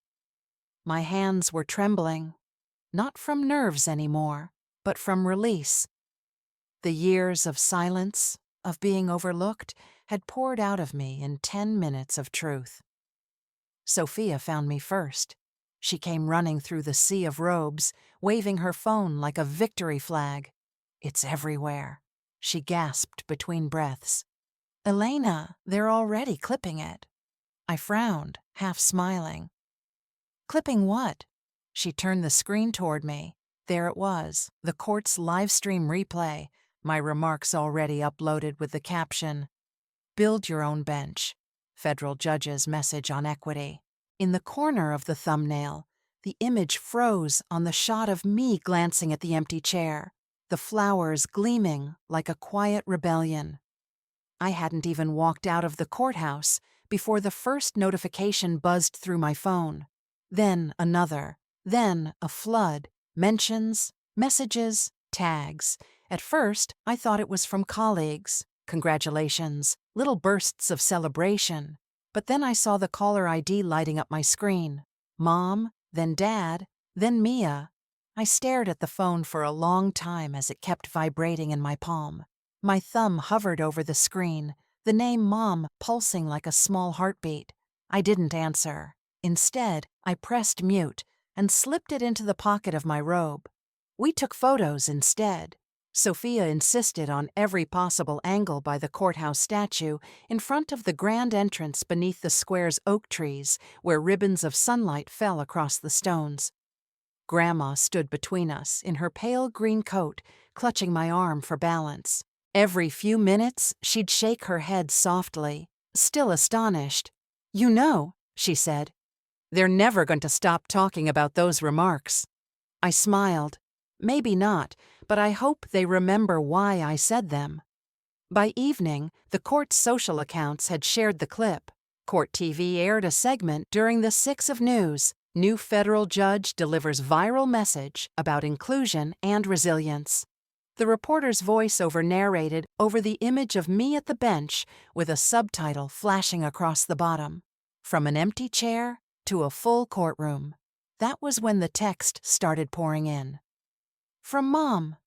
My hands were trembling, not from nerves anymore, but from release. The years of silence, of being overlooked, had poured out of me in 10 minutes of truth. Sophia found me first. She came running through the sea of robes, waving her phone like a victory flag. "It's everywhere," she gasped between breaths. "Elena, they're already clipping it." I frowned, half smiling. "Clipping what?" She turned the screen toward me. There it was, the court's live stream replay, my remarks already uploaded with the caption, "Build your own bench. Federal judge's message on equity." In the corner of the thumbnail, the image froze on the shot of me glancing at the empty chair, the flowers gleaming like a quiet rebellion. I hadn't even walked out of the courthouse before the first notification buzzed through my phone. Then another, then a flood, mentions, messages, tags. At first, I thought it was from colleagues, congratulations, little bursts of celebration. But then I saw the caller ID lighting up my screen. Mom, then Dad, then Mia. I stared at the phone for a long time as it kept vibrating in my palm. My thumb hovered over the screen, the name Mom pulsing like a small heartbeat. I didn't answer. Instead, I pressed mute and slipped it into the pocket of my robe. We took photos instead. Sophia insisted on every possible angle by the courthouse statue in front of the grand entrance beneath the square's oak trees where ribbons of sunlight fell across the stones. Grandma stood between us in her pale green coat, clutching my arm for balance. Every few minutes, she'd shake her head softly, still astonished. "You know," she said, "they're never going to stop talking about those remarks." I smiled. Maybe not, but I hope they remember why I said them. By evening, the court's social accounts had shared the clip. Court TV aired a segment during the 6 of News. New federal judge delivers viral message about inclusion and resilience. The reporter's voiceover narrated over the image of me at the bench with a subtitle flashing across the bottom. From an empty chair to a full courtroom. That was when the text started pouring in. From Mom.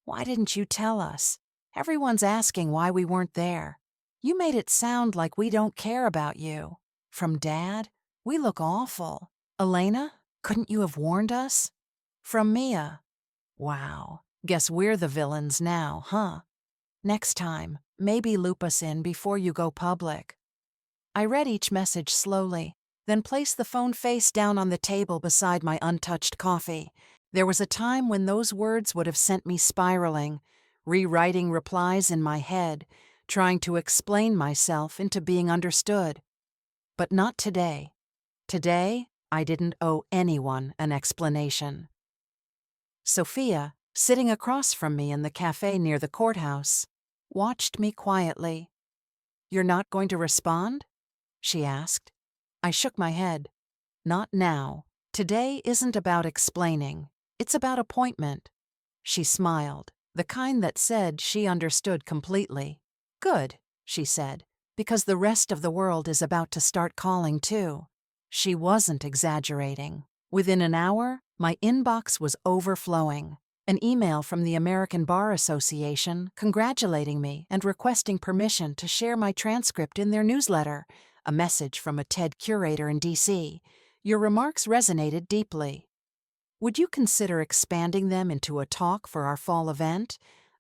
"Why didn't you tell us? Everyone's asking why we weren't there. You made it sound like we don't care about you." From Dad. "We look awful." "Elena, couldn't you have warned us?" From Mia. Wow, guess we're the villains now, huh? Next time, maybe loop us in before you go public. I read each message slowly, then placed the phone face down on the table beside my untouched coffee. There was a time when those words would have sent me spiraling, rewriting replies in my head, trying to explain myself into being understood. But not today. Today, I didn't owe anyone an explanation. Sophia, sitting across from me in the cafe near the courthouse, watched me quietly. "You're not going to respond?" she asked. I shook my head. "Not now. Today isn't about explaining. It's about appointment." She smiled, the kind that said she understood completely. "Good," she said, "because the rest of the world is about to start calling too." She wasn't exaggerating. Within an hour, my inbox was overflowing. An email from the American Bar Association congratulating me and requesting permission to share my transcript in their newsletter. A message from a TED curator in D.C. "Your remarks resonated deeply. Would you consider expanding them into a talk for our fall event?"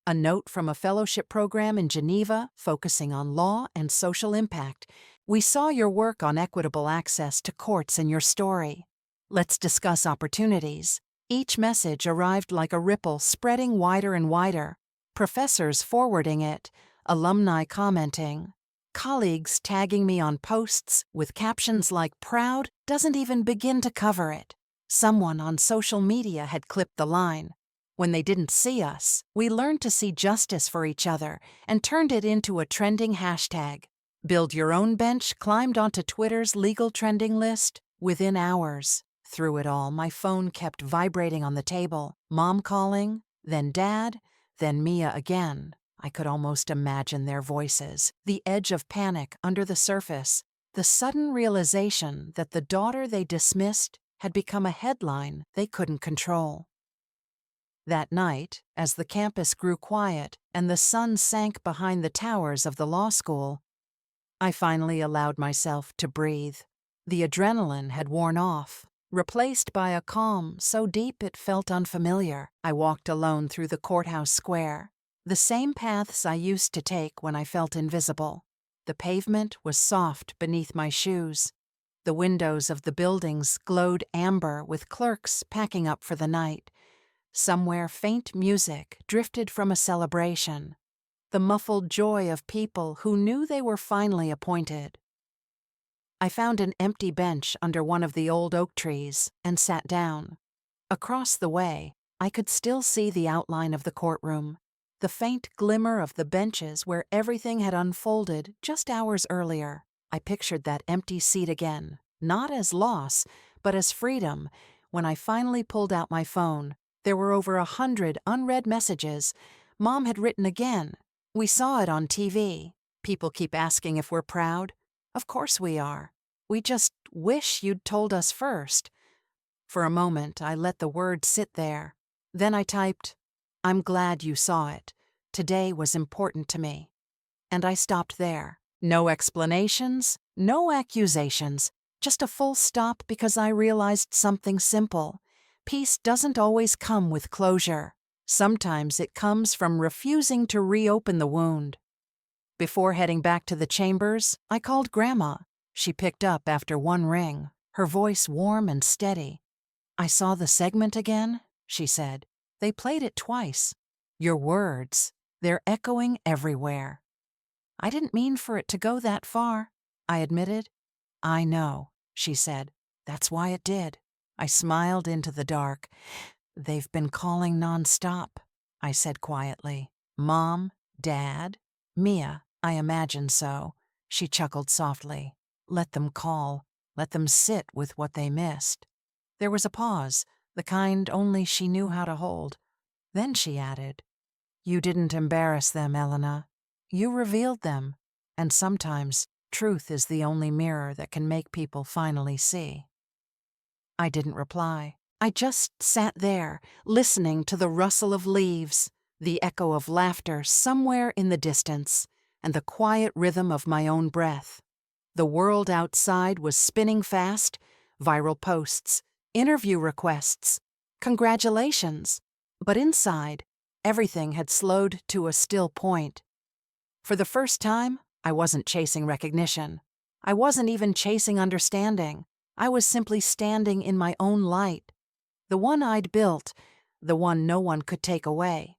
A note from a fellowship program in Geneva focusing on law and social impact. "We saw your work on equitable access to courts in your story. Let's discuss opportunities." Each message arrived like a ripple, spreading wider and wider. Professors forwarding it, alumni commenting, colleagues tagging me on posts with captions like "Proud" doesn't even begin to cover it. Someone on social media had clipped the line, "When they didn't see us, we learned to see justice for each other," and turned it into a trending hashtag. Build Your Own Bench climbed onto Twitter's legal trending list within hours. Through it all, my phone kept vibrating on the table. Mom calling, then Dad, then Mia again. I could almost imagine their voices, the edge of panic under the surface, the sudden realization that the daughter they dismissed had become a headline they couldn't control. That night, as the campus grew quiet and the sun sank behind the towers of the law school, I finally allowed myself to breathe. The adrenaline had worn off, replaced by a calm so deep it felt unfamiliar. I walked alone through the courthouse square, the same paths I used to take when I felt invisible. The pavement was soft beneath my shoes. The windows of the buildings glowed amber with clerks packing up for the night. Somewhere faint music drifted from a celebration, the muffled joy of people who knew they were finally appointed. I found an empty bench under one of the old oak trees and sat down. Across the way, I could still see the outline of the courtroom, the faint glimmer of the benches where everything had unfolded just hours earlier. I pictured that empty seat again, not as loss, but as freedom. When I finally pulled out my phone, there were over 100 unread messages. Mom had written again. "We saw it on TV. People keep asking if we're proud. Of course we are. We just wish you'd told us first." For a moment, I let the word sit there. Then I typed, "I'm glad you saw it. Today was important to me." And I stopped there. No explanations, no accusations, just a full stop because I realized something simple. Peace doesn't always come with closure. Sometimes it comes from refusing to reopen the wound. Before heading back to the chambers, I called Grandma. She picked up after one ring, her voice warm and steady. "I saw the segment again," she said. "They played it twice. Your words, they're echoing everywhere." "I didn't mean for it to go that far," I admitted. "I know," she said. "That's why it did." I smiled into the dark. "They've been calling nonstop," I said quietly. "Mom, Dad, Mia, I imagine so." She chuckled softly. "Let them call. Let them sit with what they missed." There was a pause, the kind only she knew how to hold. Then she added, "You didn't embarrass them, Elena. You revealed them. And sometimes truth is the only mirror that can make people finally see." I didn't reply. I just sat there, listening to the rustle of leaves, the echo of laughter somewhere in the distance, and the quiet rhythm of my own breath. The world outside was spinning fast, viral posts, interview requests, Congratulations! But inside, everything had slowed to a still point. For the first time, I wasn't chasing recognition. I wasn't even chasing understanding. I was simply standing in my own light. The one I'd built, the one no one could take away.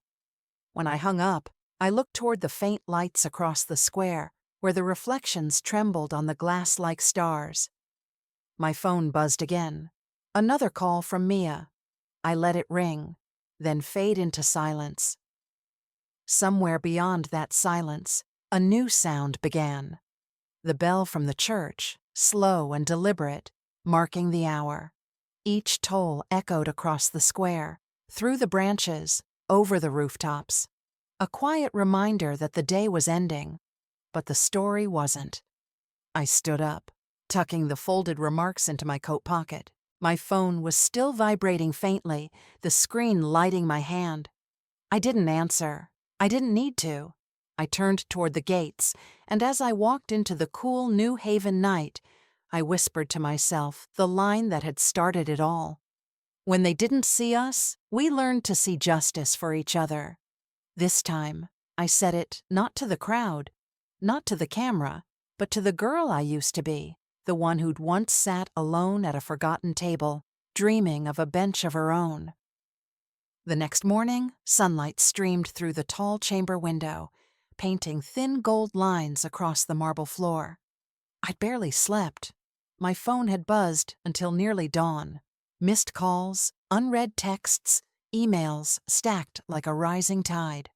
When I hung up, I looked toward the faint lights across the square, where the reflections trembled on the glass-like stars. My phone buzzed again. Another call from Mia. I let it ring, then fade into silence. Somewhere beyond that silence, a new sound began. The bell from the church, slow and deliberate, marking the hour. Each toll echoed across the square, through the branches, over the rooftops. A quiet reminder that the day was ending, but the story wasn't. I stood up, tucking the folded remarks into my coat pocket. My phone was still vibrating faintly, the screen lighting my hand. I didn't answer. I didn't need to. I turned toward the gates, and as I walked into the cool New Haven night, I whispered to myself the line that had started it all. When they didn't see us, we learned to see justice for each other. This time, I said it not to the crowd, not to the camera, but to the girl I used to be, the one who'd once sat alone at a forgotten table, dreaming of a bench of her own. The next morning, sunlight streamed through the tall chamber window, painting thin gold lines across the marble floor. I'd barely slept. My phone had buzzed until nearly dawn. Missed calls, unread texts, emails stacked like a rising tide.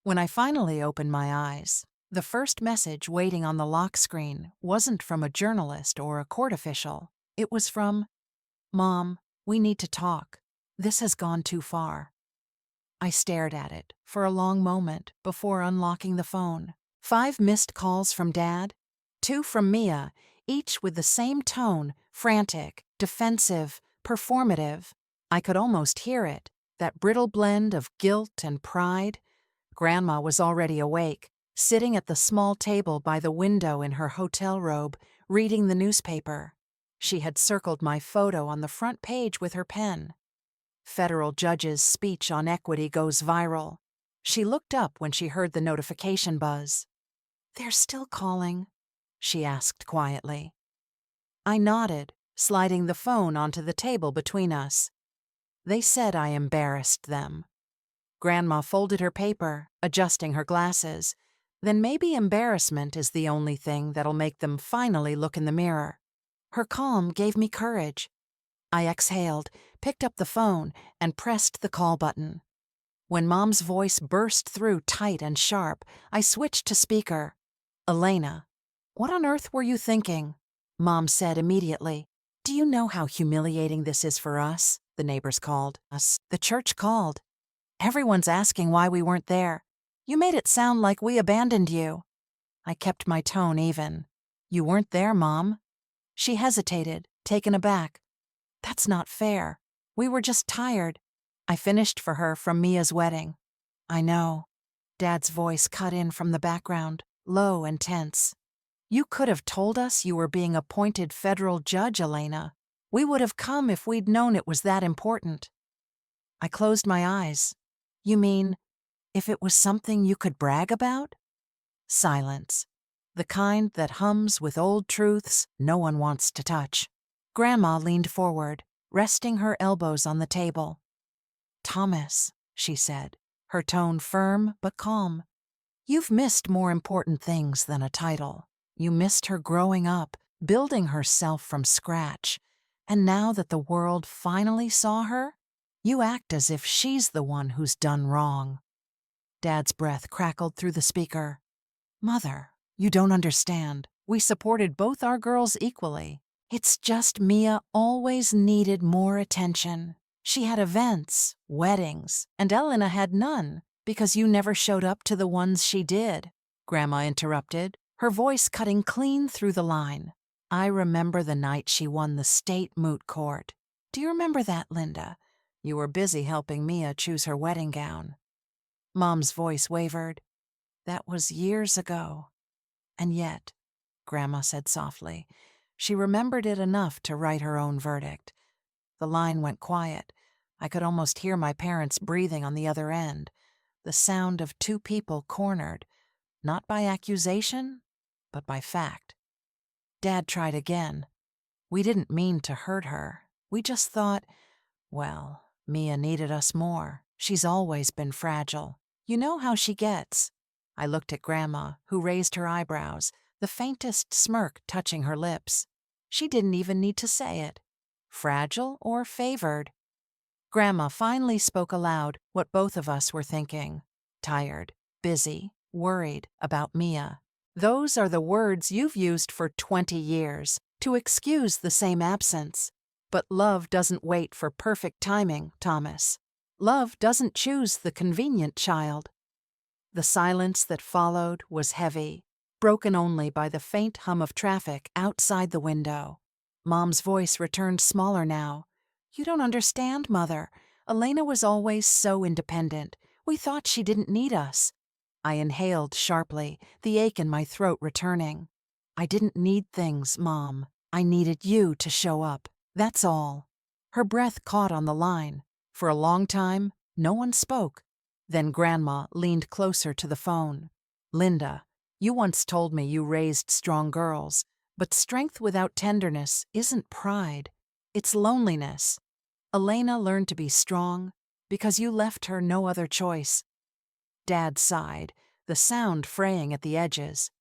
When I finally opened my eyes, the first message waiting on the lock screen wasn't from a journalist or a court official. It was from, "Mom, we need to talk. This has gone too far." I stared at it for a long moment before unlocking the phone. 5 missed calls from Dad, 2 from Mia, each with the same tone, frantic, defensive, performative. I could almost hear it, that brittle blend of guilt and pride. Grandma was already awake, sitting at the small table by the window in her hotel robe, reading the newspaper. She had circled my photo on the front page with her pen. Federal judge's speech on equity goes viral. She looked up when she heard the notification buzz. "They're still calling?" she asked quietly. I nodded, sliding the phone onto the table between us. They said I embarrassed them. Grandma folded her paper, adjusting her glasses. Then maybe embarrassment is the only thing that'll make them finally look in the mirror. Her calm gave me courage. I exhaled, picked up the phone, and pressed the call button. When Mom's voice burst through tight and sharp, I switched to speaker. "Elena, what on earth were you thinking?" Mom said immediately. "Do you know how humiliating this is for us?" The neighbors called. "Us. The church called. Everyone's asking why we weren't there. You made it sound like we abandoned you." I kept my tone even. "You weren't there, Mom." She hesitated, taken aback. "That's not fair. We were just tired. I finished for her from Mia's wedding." "I know." Dad's voice cut in from the background, low and tense. "You could have told us you were being appointed federal judge, Elena. We would have come if we'd known it was that important." I closed my eyes. "You mean, if it was something you could brag about?" Silence. The kind that hums with old truths no one wants to touch. Grandma leaned forward, resting her elbows on the table. "Thomas," she said, her tone firm but calm. "You've missed more important things than a title. You missed her growing up, building herself from scratch. And now that the world finally saw her, you act as if she's the one who's done wrong." Dad's breath crackled through the speaker. "Mother, you don't understand. We supported both our girls equally. It's just Mia always needed more attention. She had events, weddings, and Elena had none, because you never showed up to the ones she did." Grandma interrupted, her voice cutting clean through the line. "I remember the night she won the state moot court. Do you remember that, Linda? You were busy helping Mia choose her wedding gown." Mom's voice wavered. "That was years ago. And yet," Grandma said softly, she remembered it enough to write her own verdict. The line went quiet. I could almost hear my parents breathing on the other end, the sound of two people cornered, not by accusation, but by fact. Dad tried again. We didn't mean to hurt her. We just thought, well, Mia needed us more. She's always been fragile. You know how she gets. I looked at Grandma, who raised her eyebrows, the faintest smirk touching her lips. She didn't even need to say it. Fragile or favored? Grandma finally spoke aloud what both of us were thinking. Tired, busy, worried about Mia. Those are the words you've used for 20 years to excuse the same absence. But love doesn't wait for perfect timing, Thomas. Love doesn't choose the convenient child. The silence that followed was heavy, broken only by the faint hum of traffic outside the window. Mom's voice returned smaller now. You don't understand, Mother. Elena was always so independent. We thought she didn't need us. I inhaled sharply, the ache in my throat returning. I didn't need things, Mom. I needed you to show up. That's all. Her breath caught on the line. For a long time, no one spoke. Then Grandma leaned closer to the phone. Linda, you once told me you raised strong girls, but strength without tenderness isn't pride. It's loneliness. Elena learned to be strong because you left her no other choice. Dad sighed, the sound fraying at the edges.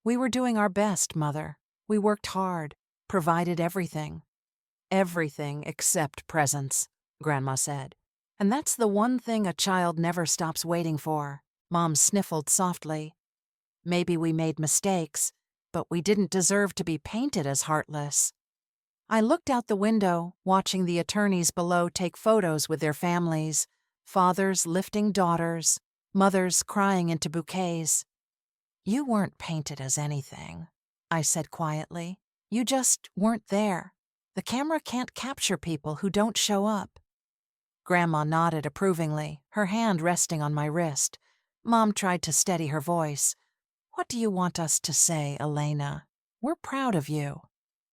We were doing our best, Mother. We worked hard, provided everything. Everything except presence, Grandma said. And that's the one thing a child never stops waiting for. Mom sniffled softly. Maybe we made mistakes, but we didn't deserve to be painted as heartless. I looked out the window, watching the attorneys below take photos with their families, fathers lifting daughters, mothers crying into bouquets. You weren't painted as anything, I said quietly. You just weren't there. The camera can't capture people who don't show up. Grandma nodded approvingly, her hand resting on my wrist. Mom tried to steady her voice. What do you want us to say, Elena? We're proud of you.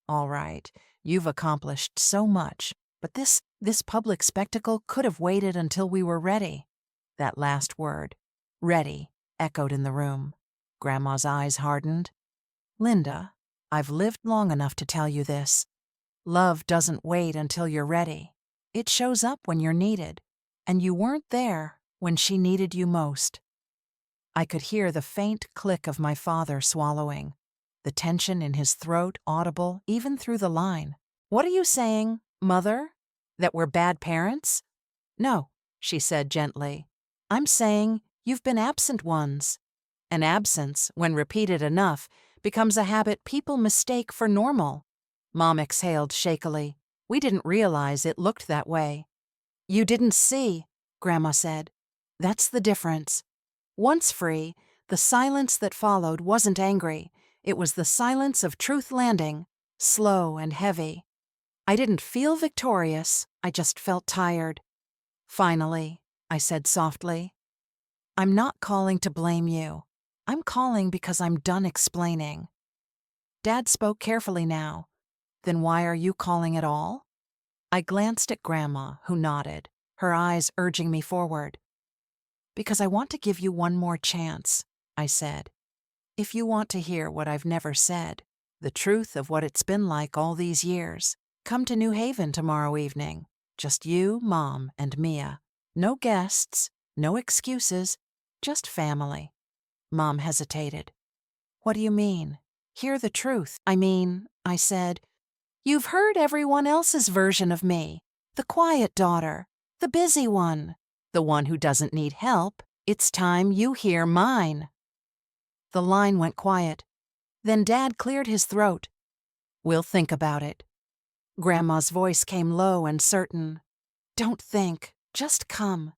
All right, you've accomplished so much, but this public spectacle could have waited until we were ready. That last word, ready, echoed in the room. Grandma's eyes hardened. Linda, I've lived long enough to tell you this. Love doesn't wait until you're ready. It shows up when you're needed, and you weren't there when she needed you most. I could hear the faint click of my father swallowing, the tension in his throat audible even through the line. What are you saying, Mother? That we're bad parents? No, she said gently. I'm saying you've been absent ones. An absence, when repeated enough, becomes a habit people mistake for normal. Mom exhaled shakily. We didn't realize it looked that way. You didn't see, Grandma said. That's the difference. Once free, the silence that followed wasn't angry. It was the silence of truth landing, slow and heavy. I didn't feel victorious, I just felt tired. Finally, I said softly, I'm not calling to blame you. I'm calling because I'm done explaining. Dad spoke carefully now. Then why are you calling at all? I glanced at Grandma, who nodded, her eyes urging me forward. Because I want to give you one more chance, I said. If you want to hear what I've never said, the truth of what it's been like all these years, come to New Haven tomorrow evening. Just you, Mom, and Mia. No guests, no excuses, just family. Mom hesitated. What do you mean? Hear the truth. I said, you've heard everyone else's version of me. The quiet daughter, the busy one, the one who doesn't need help. It's time you hear mine. The line went quiet. Then Dad cleared his throat. We'll think about it. Grandma's voice came low and certain. Don't think, just come.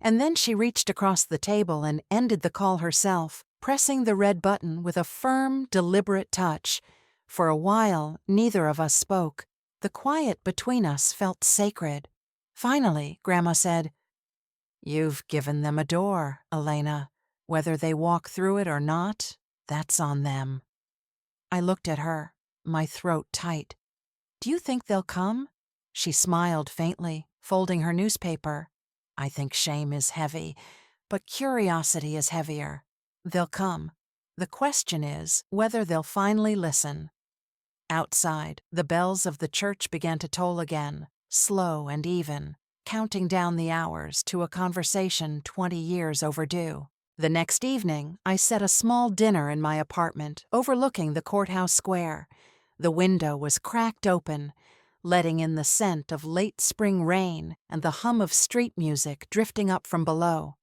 And then she reached across the table and ended the call herself, pressing the red button with a firm, deliberate touch. For a while, neither of us spoke. The quiet between us felt sacred. Finally, Grandma said, You've given them a door, Elena. Whether they walk through it or not, that's on them. I looked at her, my throat tight. Do you think they'll come? She smiled faintly, folding her newspaper. I think shame is heavy, but curiosity is heavier. They'll come. The question is whether they'll finally listen. Outside, the bells of the church began to toll again, slow and even, counting down the hours to a conversation 20 years overdue. The next evening, I set a small dinner in my apartment overlooking the courthouse square. The window was cracked open, letting in the scent of late spring rain and the hum of street music drifting up from below.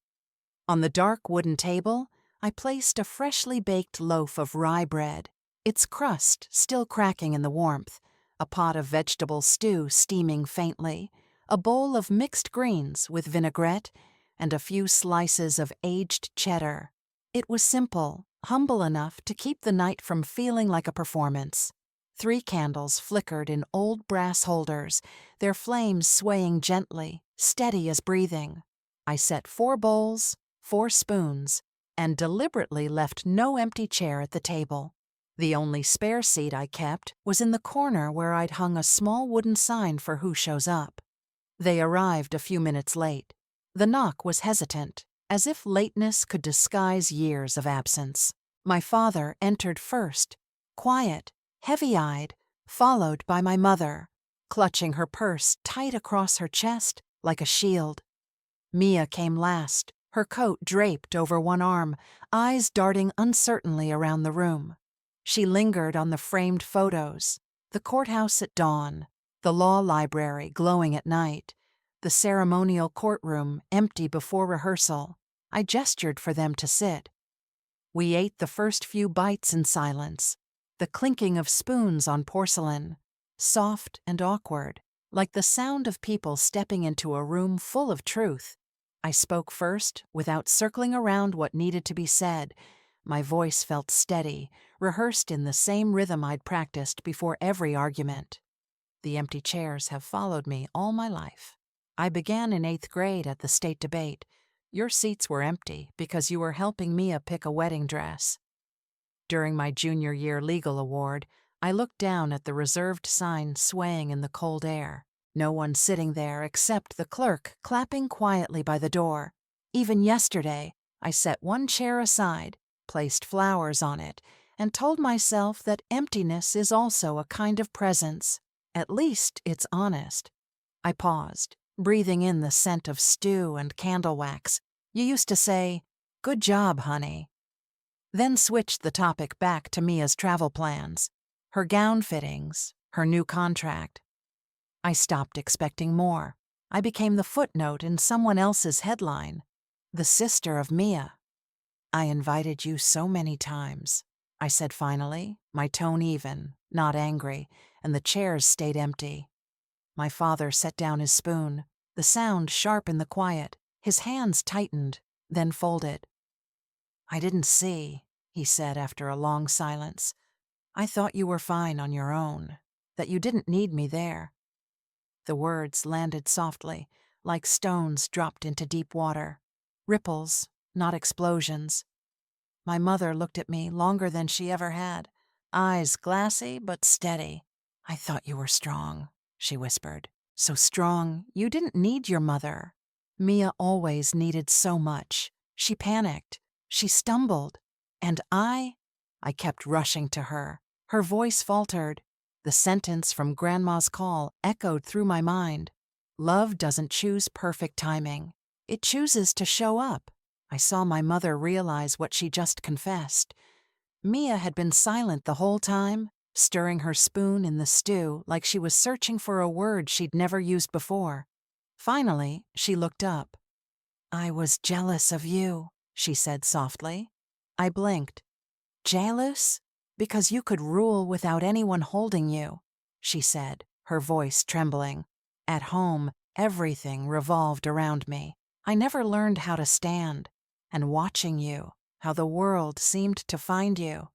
On the dark wooden table, I placed a freshly baked loaf of rye bread, its crust still cracking in the warmth, a pot of vegetable stew steaming faintly, a bowl of mixed greens with vinaigrette, and a few slices of aged cheddar. It was simple, humble enough to keep the night from feeling like a performance. 3 candles flickered in old brass holders, their flames swaying gently, steady as breathing. I set 4 bowls, 4 spoons, and deliberately left no empty chair at the table. The only spare seat I kept was in the corner where I'd hung a small wooden sign for who shows up. They arrived a few minutes late. The knock was hesitant, as if lateness could disguise years of absence. My father entered first, quiet, heavy-eyed, followed by my mother, clutching her purse tight across her chest like a shield. Mia came last, her coat draped over one arm, eyes darting uncertainly around the room. She lingered on the framed photos, the courthouse at dawn, the law library glowing at night, the ceremonial courtroom empty before rehearsal. I gestured for them to sit. We ate the first few bites in silence, the clinking of spoons on porcelain, soft and awkward, like the sound of people stepping into a room full of truth. I spoke first, without circling around what needed to be said. My voice felt steady, rehearsed in the same rhythm I'd practiced before every argument. The empty chairs have followed me all my life. I began in 8th grade at the state debate. Your seats were empty because you were helping Mia pick a wedding dress. During my junior year legal award, I looked down at the reserved sign swaying in the cold air. No one sitting there except the clerk clapping quietly by the door. Even yesterday, I set 1 chair aside, placed flowers on it, and told myself that emptiness is also a kind of presence. At least it's honest. I paused, breathing in the scent of stew and candle wax. You used to say, "Good job, honey." Then switched the topic back to Mia's travel plans, her gown fittings, her new contract. I stopped expecting more. I became the footnote in someone else's headline, the sister of Mia. I invited you so many times, I said finally, my tone even, not angry, and the chairs stayed empty. My father set down his spoon, the sound sharp in the quiet. His hands tightened, then folded. I didn't see, he said after a long silence. I thought you were fine on your own, that you didn't need me there. The words landed softly, like stones dropped into deep water. Ripples, not explosions. My mother looked at me longer than she ever had, eyes glassy but steady. I thought you were strong, she whispered. So strong, you didn't need your mother. Mia always needed so much. She panicked. She stumbled. And I kept rushing to her. Her voice faltered. The sentence from Grandma's call echoed through my mind. Love doesn't choose perfect timing. It chooses to show up. I saw my mother realize what she just confessed. Mia had been silent the whole time, stirring her spoon in the stew like she was searching for a word she'd never used before. Finally, she looked up. I was jealous of you, she said softly. I blinked. Jealous? Because you could rule without anyone holding you, she said, her voice trembling. At home, everything revolved around me. I never learned how to stand. And watching you, how the world seemed to find you.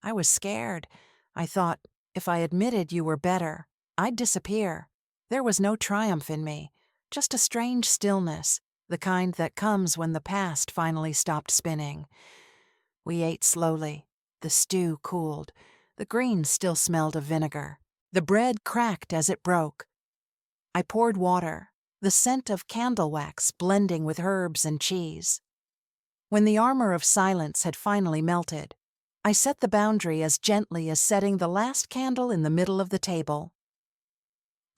I was scared. I thought, if I admitted you were better, I'd disappear. There was no triumph in me, just a strange stillness, the kind that comes when the past finally stopped spinning. We ate slowly. The stew cooled. The greens still smelled of vinegar. The bread cracked as it broke. I poured water, the scent of candle wax blending with herbs and cheese. When the armor of silence had finally melted, I set the boundary as gently as setting the last candle in the middle of the table.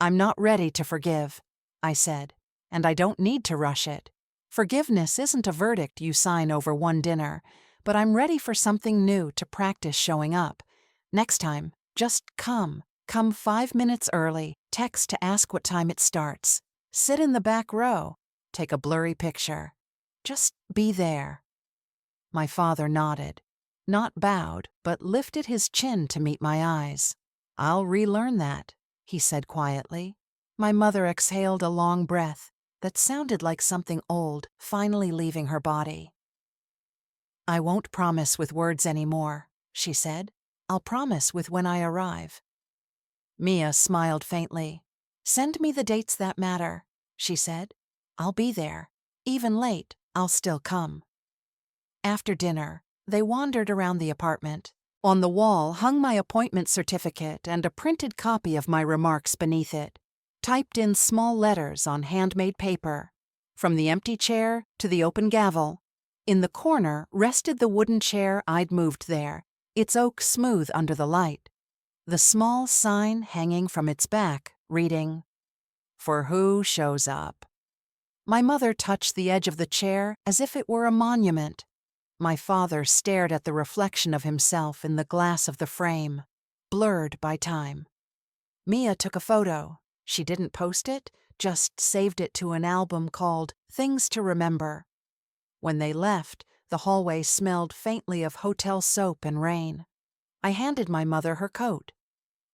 "I'm not ready to forgive," I said, "and I don't need to rush it. Forgiveness isn't a verdict you sign over one dinner, but I'm ready for something new to practice showing up. Next time, just come. Come 5 minutes early, text to ask what time it starts. Sit in the back row, take a blurry picture. Just be there." My father nodded, not bowed, but lifted his chin to meet my eyes. "I'll relearn that," he said quietly. My mother exhaled a long breath that sounded like something old finally leaving her body. "I won't promise with words anymore," she said. "I'll promise with when I arrive." Mia smiled faintly. "Send me the dates that matter," she said. "I'll be there. Even late, I'll still come." After dinner, they wandered around the apartment. On the wall hung my appointment certificate and a printed copy of my remarks beneath it, typed in small letters on handmade paper. From the empty chair to the open gavel. In the corner rested the wooden chair I'd moved there, its oak smooth under the light. The small sign hanging from its back, reading, "For who shows up." My mother touched the edge of the chair as if it were a monument. My father stared at the reflection of himself in the glass of the frame, blurred by time. Mia took a photo. She didn't post it, just saved it to an album called Things to Remember. When they left, the hallway smelled faintly of hotel soap and rain. I handed my mother her coat.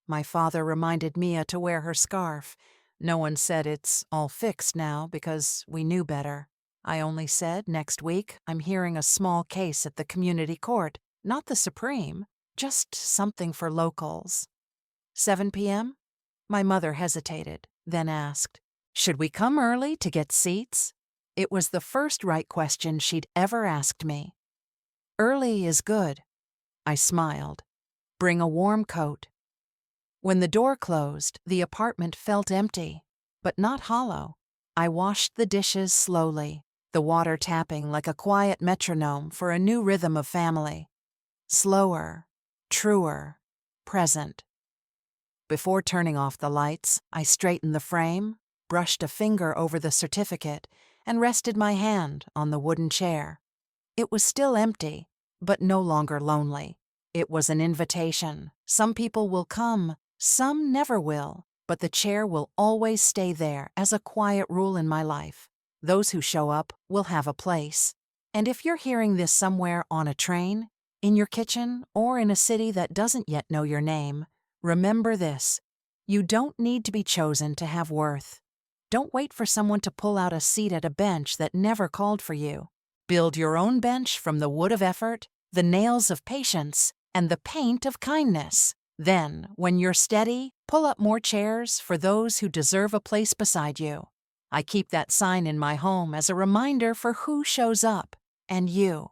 My father reminded Mia to wear her scarf. No one said it's all fixed now because we knew better. I only said next week I'm hearing a small case at the community court, not the Supreme, just something for locals. 7 p.m.? My mother hesitated, then asked, "Should we come early to get seats?" It was the first right question she'd ever asked me. "Early is good." I smiled. "Bring a warm coat." When the door closed, the apartment felt empty, but not hollow. I washed the dishes slowly, the water tapping like a quiet metronome for a new rhythm of family. Slower, truer, present. Before turning off the lights, I straightened the frame, brushed a finger over the certificate, and rested my hand on the wooden chair. It was still empty, but no longer lonely. It was an invitation. Some people will come, some never will, but the chair will always stay there as a quiet rule in my life. Those who show up will have a place. And if you're hearing this somewhere on a train, in your kitchen, or in a city that doesn't yet know your name, remember this: you don't need to be chosen to have worth. Don't wait for someone to pull out a seat at a bench that never called for you. Build your own bench from the wood of effort, the nails of patience, and the paint of kindness. Then, when you're steady, pull up more chairs for those who deserve a place beside you. I keep that sign in my home as a reminder for who shows up, and you.